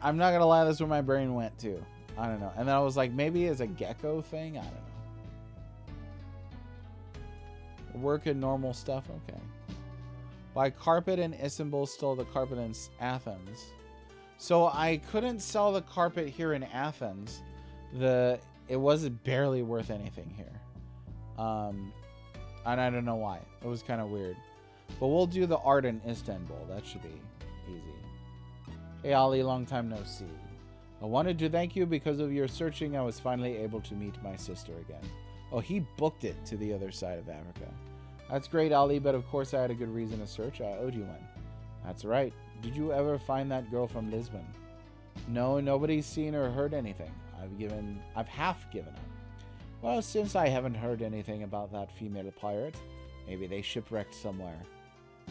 I'm not gonna lie, that's where my brain went to. I don't know. And then I was like, maybe it's a gecko thing? I don't know. Work in normal stuff? Okay. Buy carpet in Istanbul, stole the carpet in Athens. So I couldn't sell the carpet here in Athens. It was barely worth anything here. And I don't know why. It was kind of weird. But we'll do the art in Istanbul. That should be easy. Hey, Ali, long time no see. I wanted to thank you because of your searching. I was finally able to meet my sister again. Oh, he booked it to the other side of Africa. That's great, Ali, but of course I had a good reason to search. I owed you one. That's right. Did you ever find that girl from Lisbon? No, nobody's seen or heard anything. I've half given up. Well, since I haven't heard anything about that female pirate, maybe they shipwrecked somewhere.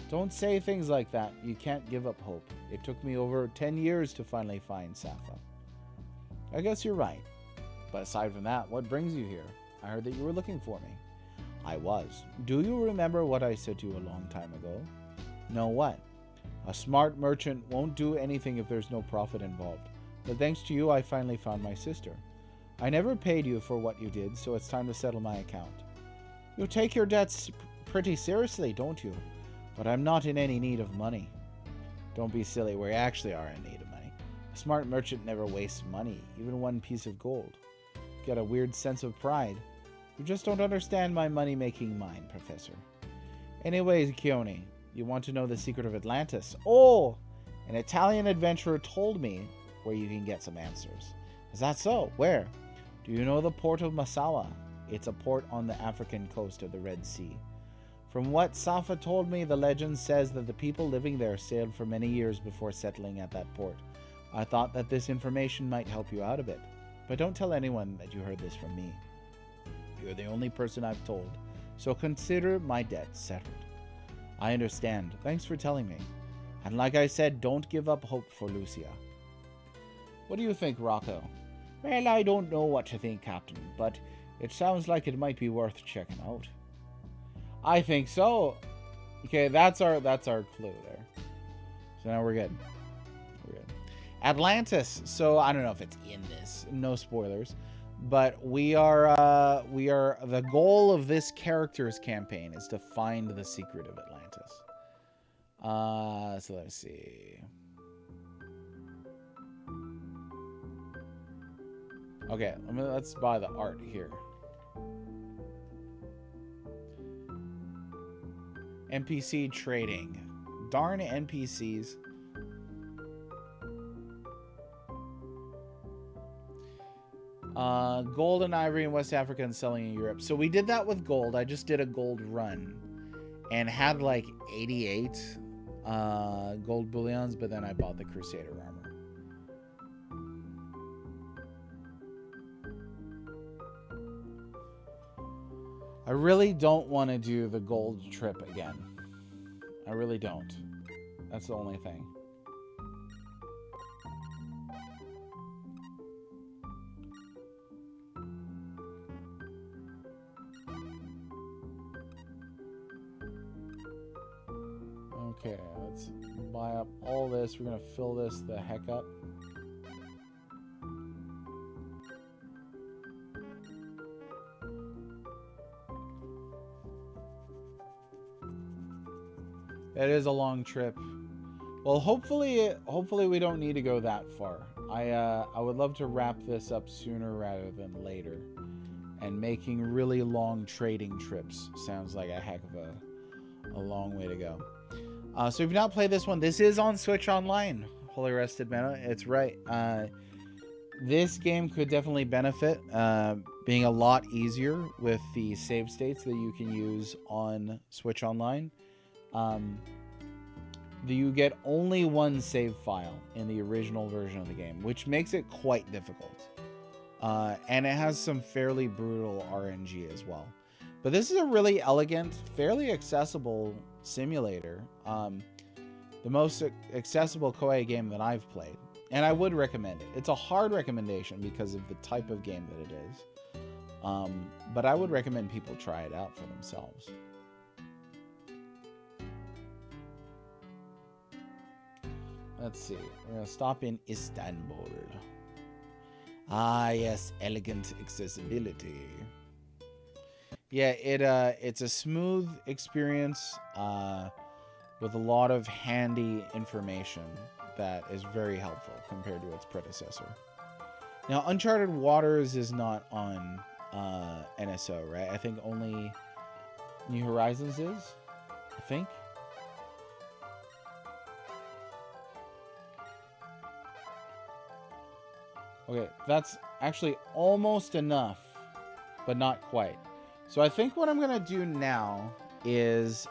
Don't say things like that. You can't give up hope. It took me over 10 years to finally find Sapha. I guess you're right. But aside from that, what brings you here? I heard that you were looking for me. I was. Do you remember what I said to you a long time ago? No, what? A smart merchant won't do anything if there's no profit involved. But thanks to you, I finally found my sister. I never paid you for what you did, so it's time to settle my account. You take your debts pretty seriously, don't you? But I'm not in any need of money. Don't be silly, we actually are in need of money. A smart merchant never wastes money, even one piece of gold. Get a weird sense of pride. You just don't understand my money-making mind, Professor. Anyways, Keone, you want to know the secret of Atlantis? Oh! An Italian adventurer told me where you can get some answers. Is that so? Where? Do you know the port of Massawa? It's a port on the African coast of the Red Sea. From what Sapha told me, the legend says that the people living there sailed for many years before settling at that port. I thought that this information might help you out a bit. But don't tell anyone that you heard this from me. You're the only person I've told, so consider my debt settled. I understand. Thanks for telling me. And like I said, don't give up hope for Lucia. What do you think, Rocco? Well, I don't know what to think, Captain, but it sounds like it might be worth checking out. I think so. Okay, that's our clue there. So now we're good. We're good. Atlantis. So I don't know if it's in this. No spoilers. But we are the goal of this character's campaign is to find the secret of Atlantis. So let's see. Okay, let's buy the art here. NPC trading. Darn NPCs. Gold and ivory in West Africa and selling in Europe. So we did that with gold. I just did a gold run and had like 88 gold bullions, but then I bought the Crusader armor. I really don't want to do the gold trip again. I really don't. That's the only thing. Okay, let's buy up all this. We're going to fill this the heck up. It is a long trip. Well, hopefully we don't need to go that far. I would love to wrap this up sooner rather than later. And making really long trading trips sounds like a heck of a long way to go. So if you've not played this one, this is on Switch Online. Holy Rested Mana, it's right. This game could definitely benefit being a lot easier with the save states that you can use on Switch Online. you get only one save file in the original version of the game, which makes it quite difficult. And it has some fairly brutal RNG as well. But this is a really elegant, fairly accessible simulator. The most accessible Koei game that I've played. And I would recommend it. It's a hard recommendation because of the type of game that it is. But I would recommend people try it out for themselves. Let's see. We're going to stop in Istanbul. Ah, yes. Elegant accessibility. Yeah, it's a smooth experience with a lot of handy information that is very helpful compared to its predecessor. Now, Uncharted Waters is not on NSO, right? I think only New Horizons is, I think. Okay, that's actually almost enough, but not quite. So I think what I'm going to do now is...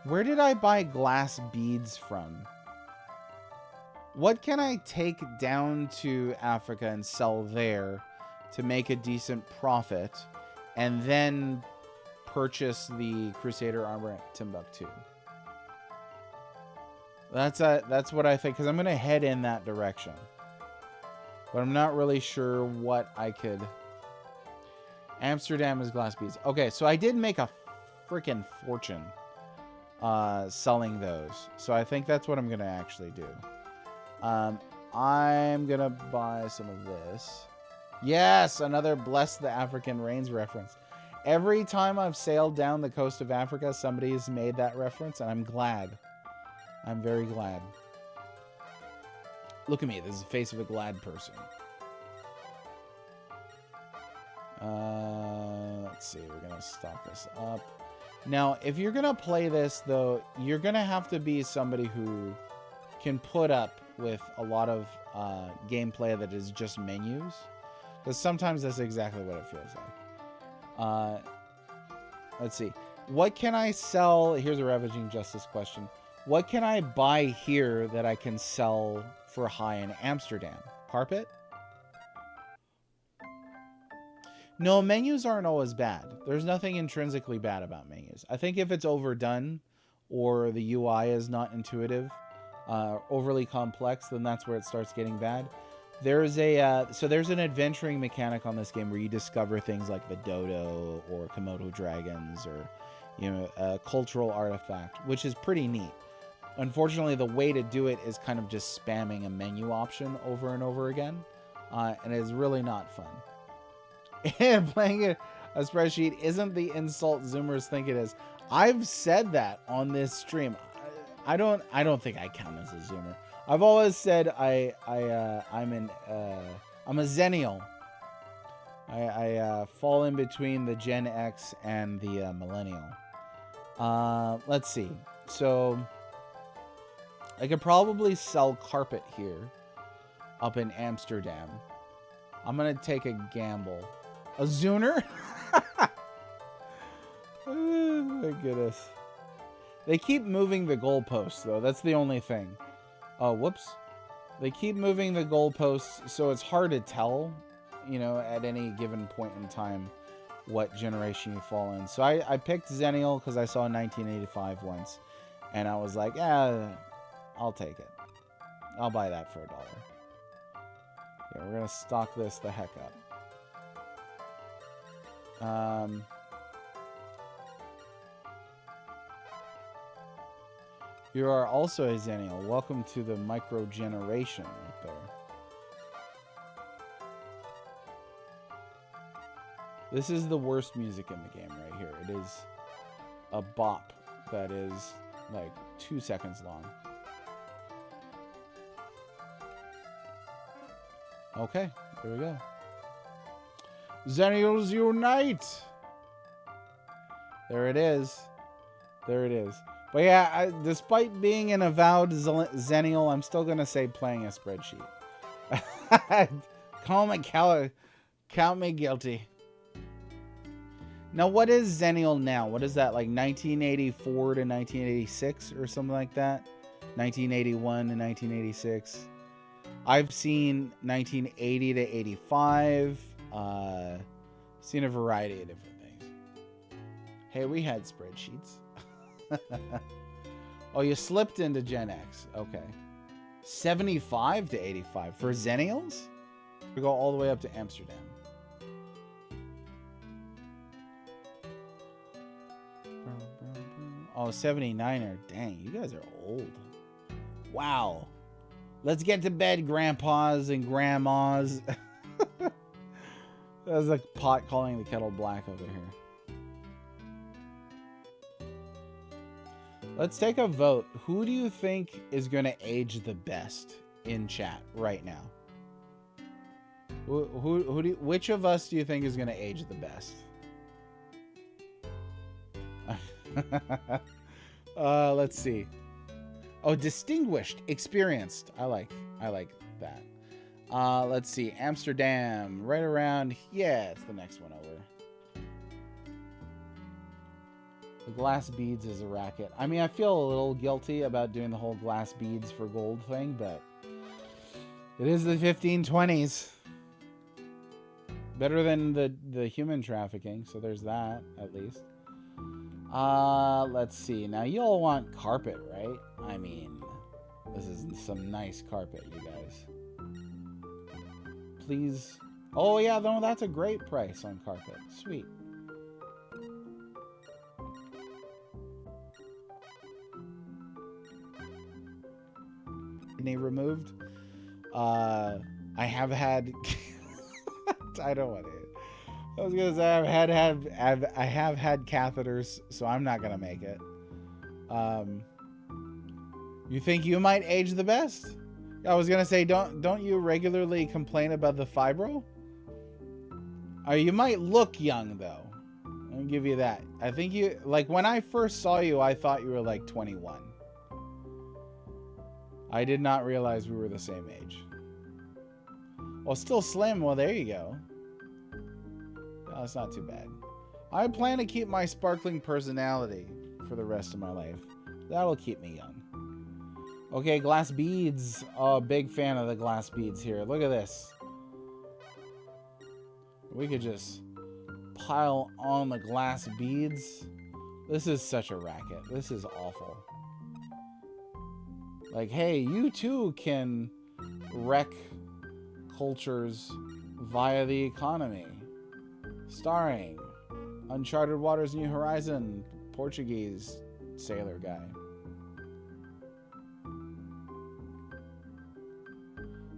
where did I buy glass beads from? What can I take down to Africa and sell there to make a decent profit, and then purchase the Crusader armor at Timbuktu? That's what I think, because I'm going to head in that direction. But I'm not really sure what I could... Amsterdam is glass beads. Okay, so I did make a freaking fortune selling those. So I think that's what I'm going to actually do. I'm going to buy some of this. Yes, another Bless the African Rains reference. Every time I've sailed down the coast of Africa, somebody has made that reference, and I'm glad. I'm very glad. Look at me. This is the face of a glad person. Let's see. We're going to stop this up. Now, if you're going to play this, though, you're going to have to be somebody who can put up with a lot of gameplay that is just menus. Because sometimes that's exactly what it feels like. Let's see. What can I sell? Here's a Ravaging Justice question. What can I buy here that I can sell for high in Amsterdam? Carpet? No, menus aren't always bad. There's nothing intrinsically bad about menus. I think if it's overdone or the UI is not intuitive, overly complex, then that's where it starts getting bad. There's there's an adventuring mechanic on this game where you discover things like the dodo or Komodo dragons or, you know, a cultural artifact, which is pretty neat. Unfortunately, the way to do it is kind of just spamming a menu option over and over again, and it's really not fun. And playing a spreadsheet isn't the insult Zoomers think it is. I've said that on this stream. I don't think I count as a Zoomer. I've always said I'm a Zennial. I fall in between the Gen X and the Millennial. Let's see. So I could probably sell carpet here up in Amsterdam. I'm gonna take a gamble. A Zooner? Oh my goodness. They keep moving the goalposts, though. That's the only thing. Oh, whoops. They keep moving the goalposts, so it's hard to tell, you know, at any given point in time what generation you fall in. So I picked Zennial because I saw 1985 once, and I was like, yeah, I'll take it. I'll buy that for $1. Yeah, we're going to stock this the heck up. You are also a Zennial. Welcome to the micro generation right there. This is the worst music in the game right here. It is a bop that is like 2 seconds long. Okay, there we go. Zennials unite! There it is. There it is. But yeah, despite being an avowed Zennial, I'm still going to say playing a spreadsheet. Count me guilty. Now, what is Zennial now? What is that, like 1984 to 1986 or something like that? 1981 to 1986. I've seen 1980 to 85. Seen a variety of different things. Hey, we had spreadsheets. Oh, you slipped into Gen X. Okay. 75 to 85 for Zennials? We go all the way up to Amsterdam. Oh, 79er. Dang, you guys are old. Wow. Let's get to bed, grandpas and grandmas. That's like pot calling the kettle black over here. Let's take a vote. Who do you think is going to age the best in chat right now? Which of us do you think is going to age the best? Let's see. Oh, distinguished, experienced. I like that. Let's see. Amsterdam, right around. Yeah, it's the next one over. The glass beads is a racket. I mean, I feel a little guilty about doing the whole glass beads for gold thing, but it is the 1520s. Better than the human trafficking, so there's that, at least. Let's see. Now, you all want carpet, right? I mean, this is some nice carpet, you guys. Please. Oh, yeah, no, that's a great price on carpet. Sweet. Removed. I have had. I don't want it. I was gonna say I have had catheters, so I'm not gonna make it. You think you might age the best? I was gonna say, don't you regularly complain about the fibro? You might look young though. I'll give you that. I think you, like, when I first saw you, I thought you were like 21. I did not realize we were the same age. Well, still slim. Well, there you go. Oh, that's not too bad. I plan to keep my sparkling personality for the rest of my life. That'll keep me young. Okay, glass beads. Oh, big fan of the glass beads here. Look at this. We could just pile on the glass beads. This is such a racket. This is awful. Like, hey, you too can wreck cultures via the economy. Starring Uncharted Waters New Horizon, Portuguese sailor guy.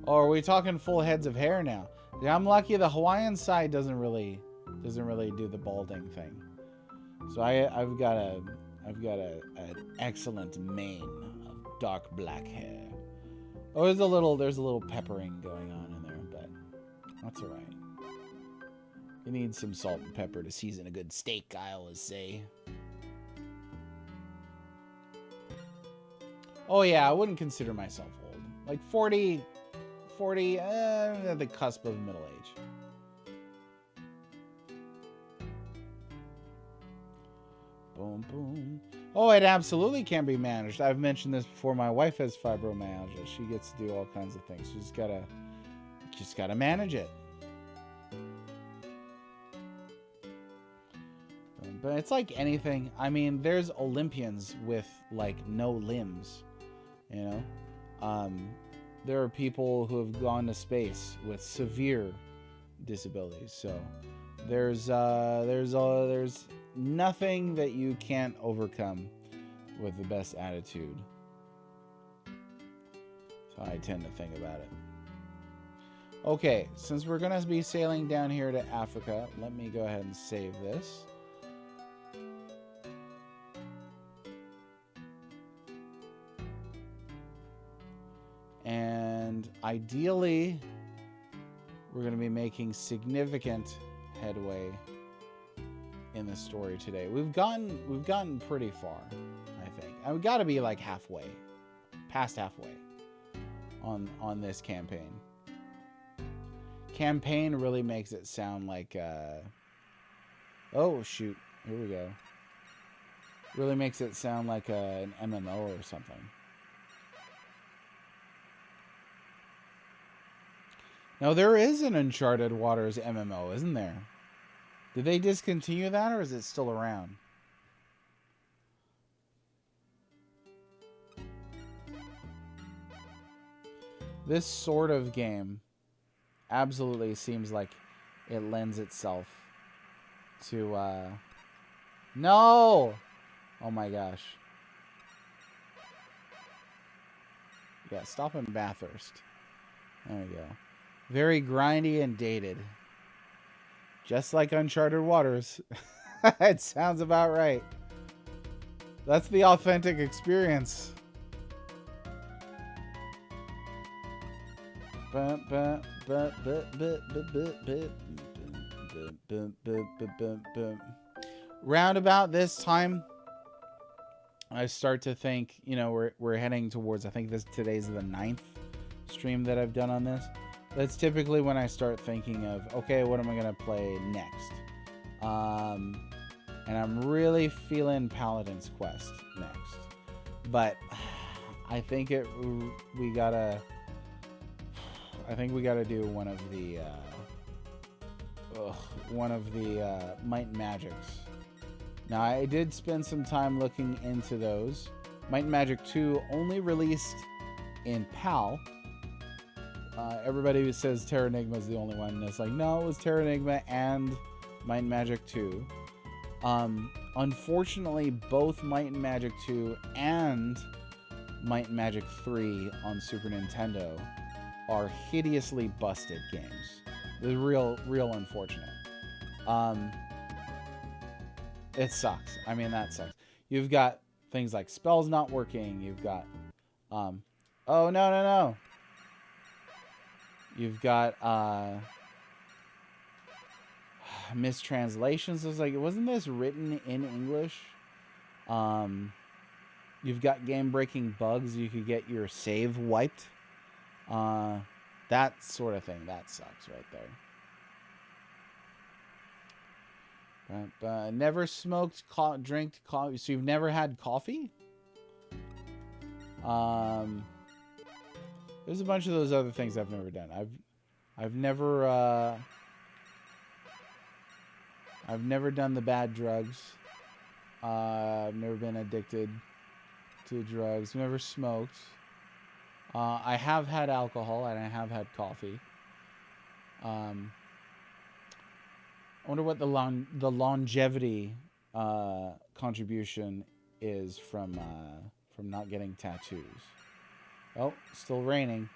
Oh, are we talking full heads of hair now? Yeah, I'm lucky the Hawaiian side doesn't really do the balding thing. So I've got an excellent mane of dark black hair. Oh, there's a little peppering going on in there, but that's all right. You need some salt and pepper to season a good steak, I always say. Oh yeah, I wouldn't consider myself old. Like 40, at the cusp of middle age. Boom, boom. Oh, it absolutely can be managed. I've mentioned this before. My wife has fibromyalgia. She gets to do all kinds of things. She's gotta manage it. But it's like anything. I mean, there's Olympians with like no limbs, you know. There are people who have gone to space with severe disabilities. So there's nothing that you can't overcome with the best attitude. So I tend to think about it. Okay, since we're gonna be sailing down here to Africa, let me go ahead and save this. And ideally, we're going to be making significant headway in the story today. We've gotten pretty far, I think. And we've got to be like past halfway on this campaign. Campaign really makes it sound like Oh, shoot. Here we go. Really makes it sound like an MMO or something. Now, there is an Uncharted Waters MMO, isn't there? Did they discontinue that, or is it still around? This sort of game absolutely seems like it lends itself to, No! Oh my gosh. Yeah, stop in Bathurst. There we go. Very grindy and dated. Just like Uncharted Waters. It sounds about right. That's the authentic experience. Round about this time, I start to think, you know, we're heading towards, I think today's the 9th stream that I've done on this. That's typically when I start thinking of, okay, what am I going to play next? And I'm really feeling Paladin's Quest next. But I think we gotta do one of the Might and Magics. Now, I did spend some time looking into those. Might and Magic 2 only released in PAL. Everybody who says Terranigma is the only one, and it's like, no, it was Terranigma and Might and Magic 2. Unfortunately, both Might and Magic 2 and Might and Magic 3 on Super Nintendo are hideously busted games. They're real unfortunate. It sucks. I mean, that sucks. You've got things like spells not working. You've got, oh, no. You've got, mistranslations. I was like, wasn't this written in English? You've got game-breaking bugs. You could get your save wiped. That sort of thing. That sucks right there. But never smoked, drank coffee. So you've never had coffee? There's a bunch of those other things I've never done. I've never done the bad drugs. I've never been addicted to drugs. Never smoked. I have had alcohol and I have had coffee. I wonder what the longevity contribution is from not getting tattoos. Oh, still raining.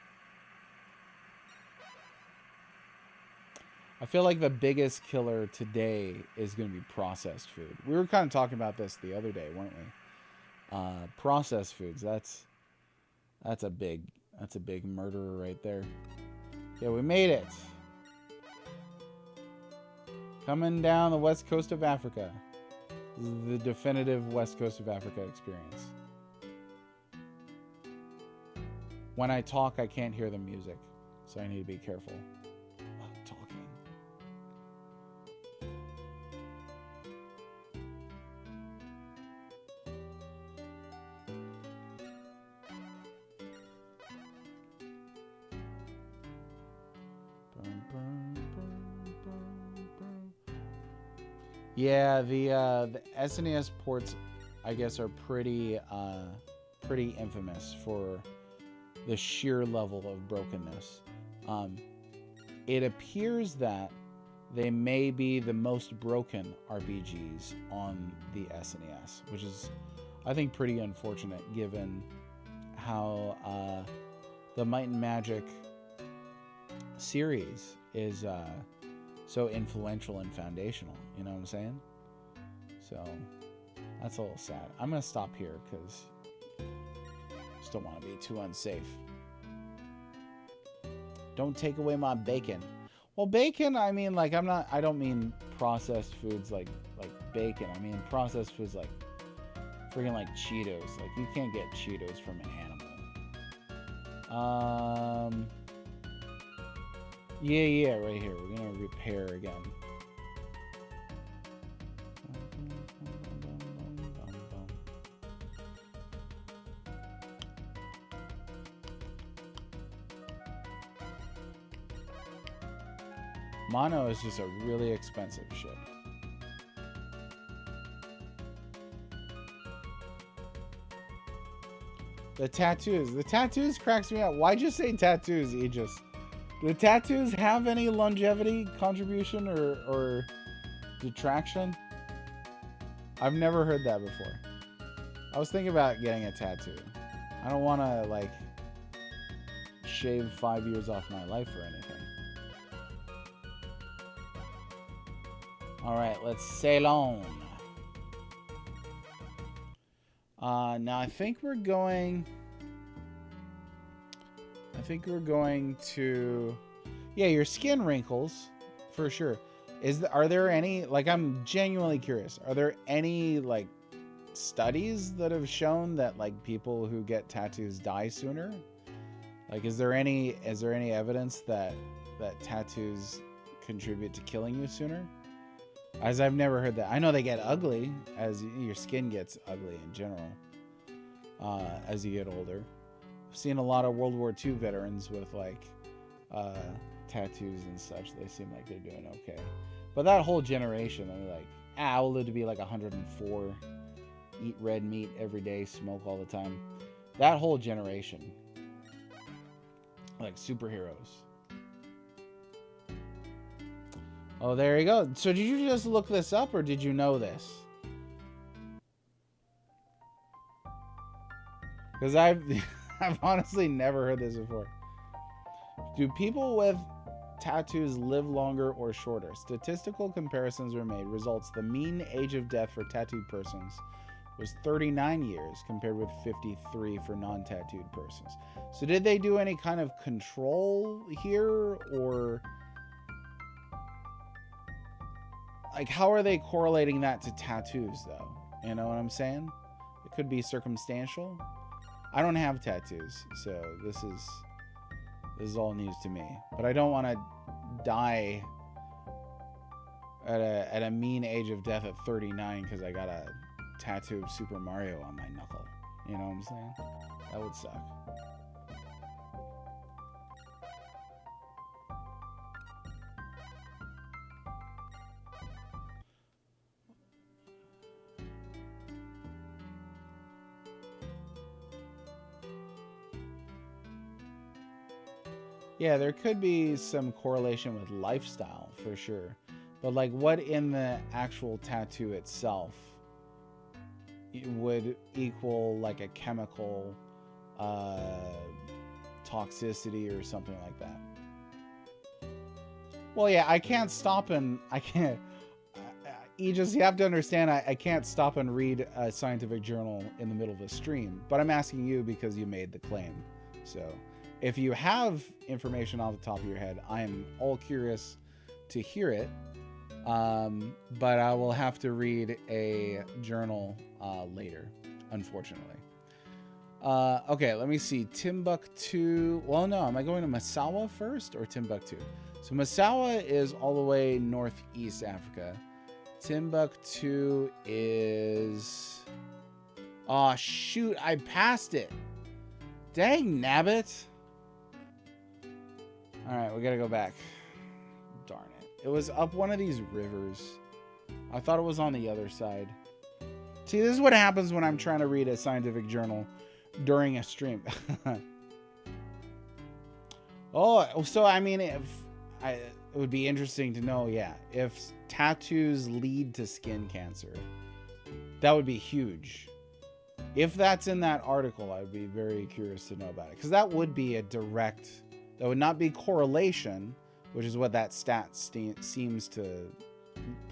I feel like the biggest killer today is going to be processed food. We were kind of talking about this the other day, weren't we? Processed foods. That's a big murderer right there. Yeah, we made it. Coming down the west coast of Africa. This is the definitive west coast of Africa experience. When I talk, I can't hear the music, so I need to be careful about talking. Yeah, the SNES ports, I guess, are pretty infamous for the sheer level of brokenness. It appears that they may be the most broken RPGs on the SNES, which is, I think, pretty unfortunate given how the Might and Magic series is so influential and foundational. You know what I'm saying? So that's a little sad. I'm gonna stop here because just don't want to be too unsafe. Don't take away my bacon. Well, bacon, I mean, like, I don't mean processed foods like bacon. I mean processed foods like freaking like Cheetos. Like, you can't get Cheetos from an animal. Yeah, right here. We're gonna repair again. Mono is just a really expensive ship. The tattoos cracks me up. Why'd you say tattoos, Aegis? Do tattoos have any longevity contribution or detraction? I've never heard that before. I was thinking about getting a tattoo. I don't want to, like, shave 5 years off my life or anything. Alright, let's sail on. Now I think we're going to... Yeah, your skin wrinkles, for sure. Are there any, like, I'm genuinely curious. Are there any, like, studies that have shown that, like, people who get tattoos die sooner? Like, is there any evidence that tattoos contribute to killing you sooner? As I've never heard that. I know they get ugly, as your skin gets ugly in general, as you get older. I've seen a lot of World War II veterans with, like, tattoos and such. They seem like they're doing okay. But that whole generation, they're like, I will live to be like 104, eat red meat every day, smoke all the time. That whole generation, like superheroes. Oh, there you go. So did you just look this up, or did you know this? Because I've honestly never heard this before. Do people with tattoos live longer or shorter? Statistical comparisons were made. Results: the mean age of death for tattooed persons was 39 years compared with 53 for non-tattooed persons. So did they do any kind of control here, or like how are they correlating that to tattoos though? You know what I'm saying? It could be circumstantial. I don't have tattoos, so this is all news to me. But I don't want to die at a mean age of death at 39 because I got a tattoo of Super Mario on my knuckle. You know what I'm saying? That would suck. Yeah, there could be some correlation with lifestyle for sure. But like what in the actual tattoo itself would equal like a chemical toxicity or something like that? Well, yeah, I can't stop and you have to understand I can't stop and read a scientific journal in the middle of a stream, but I'm asking you because you made the claim. So if you have information off the top of your head, I am all curious to hear it. But I will have to read a journal later, unfortunately. Okay, let me see. Timbuktu. Well, no, am I going to Massawa first or Timbuktu? So Massawa is all the way northeast Africa. Timbuktu is... Oh, shoot, I passed it. Dang nabbit. Alright, we gotta go back. Darn it. It was up one of these rivers. I thought it was on the other side. See, this is what happens when I'm trying to read a scientific journal during a stream. Oh, so I mean, it would be interesting to know, yeah, if tattoos lead to skin cancer. That would be huge. If that's in that article, I'd be very curious to know about it. Because that would be a direct... That would not be correlation, which is what that stat seems to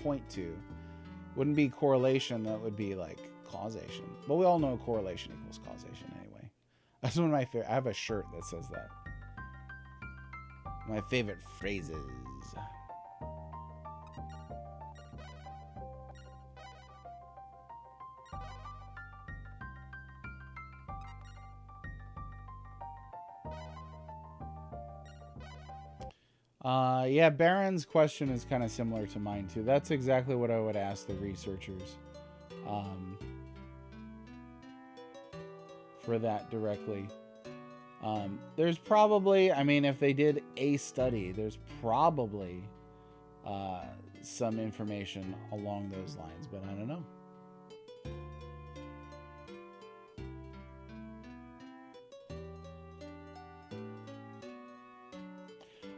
point to. Wouldn't be correlation, that would be like causation. But we all know correlation equals causation anyway. That's one of my favorite. I have a shirt that says that. My favorite phrases. Yeah, Baron's question is kind of similar to mine too. That's exactly what I would ask the researchers for that directly. There's probably, I mean, if they did a study, there's probably some information along those lines, but I don't know.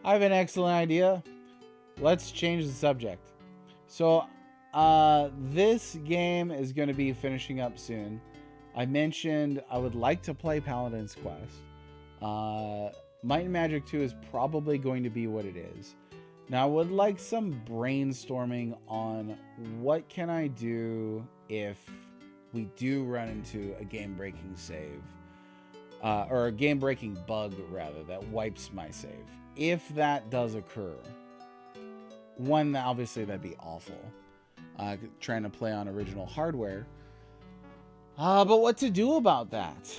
I have an excellent idea. Let's change the subject. So, this game is going to be finishing up soon. I mentioned I would like to play Paladin's Quest. Might and Magic 2 is probably going to be what it is. Now, I would like some brainstorming on what can I do if we do run into a game-breaking save. Or a game-breaking bug, rather, that wipes my save. If that does occur. One, obviously, that'd be awful. Trying to play on original hardware. But what to do about that?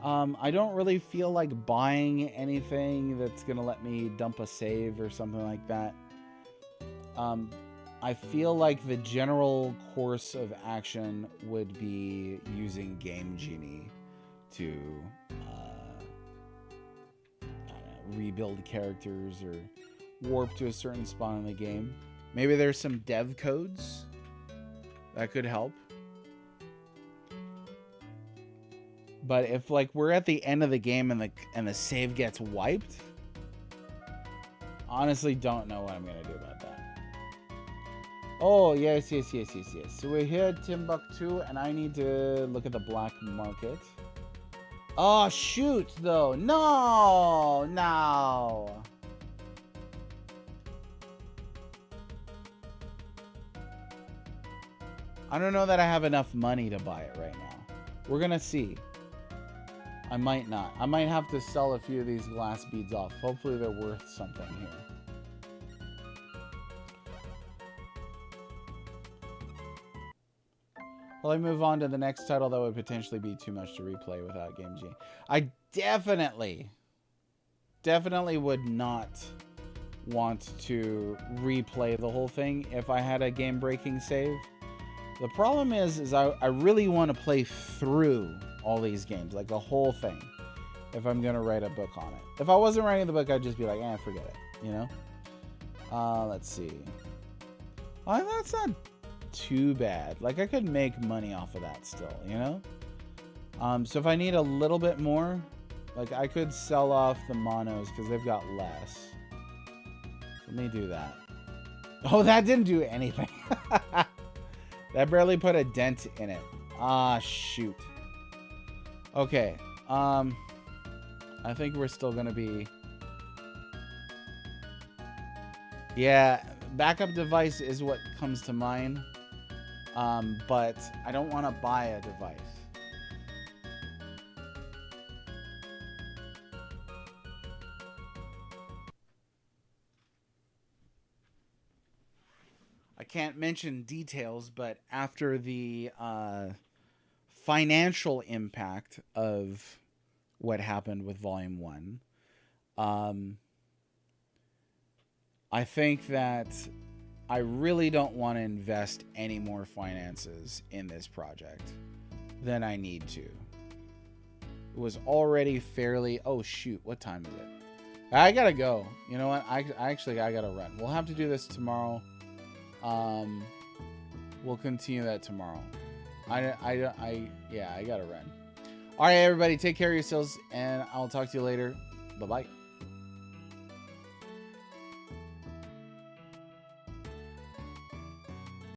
I don't really feel like buying anything that's going to let me dump a save or something like that. I feel like the general course of action would be using Game Genie to rebuild characters or warp to a certain spot in the game. Maybe there's some dev codes that could help. But if like we're at the end of the game and the save gets wiped, honestly don't know what I'm gonna do about that. Oh yes. So we're here at Timbuktu and I need to look at the black market. Oh shoot though. No. I don't know that I have enough money to buy it right now. We're gonna see. I might not. I might have to sell a few of these glass beads off. Hopefully they're worth something here. Well, I move on to the next title that would potentially be too much to replay without Game Genie. I definitely would not want to replay the whole thing if I had a game-breaking save. The problem is I really want to play through all these games, like the whole thing, if I'm going to write a book on it. If I wasn't writing the book, I'd just be like, forget it, you know? Let's see. Oh, that's not too bad. Like, I could make money off of that still, you know? So if I need a little bit more, like, I could sell off the monos because they've got less. Let me do that. Oh, that didn't do anything. That barely put a dent in it. Ah, shoot. Okay. I think we're still gonna be... Yeah, backup device is what comes to mind. But I don't want to buy a device. I can't mention details, but after the financial impact of what happened with Volume 1, I think that I really don't want to invest any more finances in this project than I need to. It was already fairly... Oh, shoot. What time is it? I gotta go. You know what? I gotta run. We'll have to do this tomorrow. We'll continue that tomorrow. Yeah, I gotta run. All right, everybody, take care of yourselves, and I'll talk to you later. Bye-bye.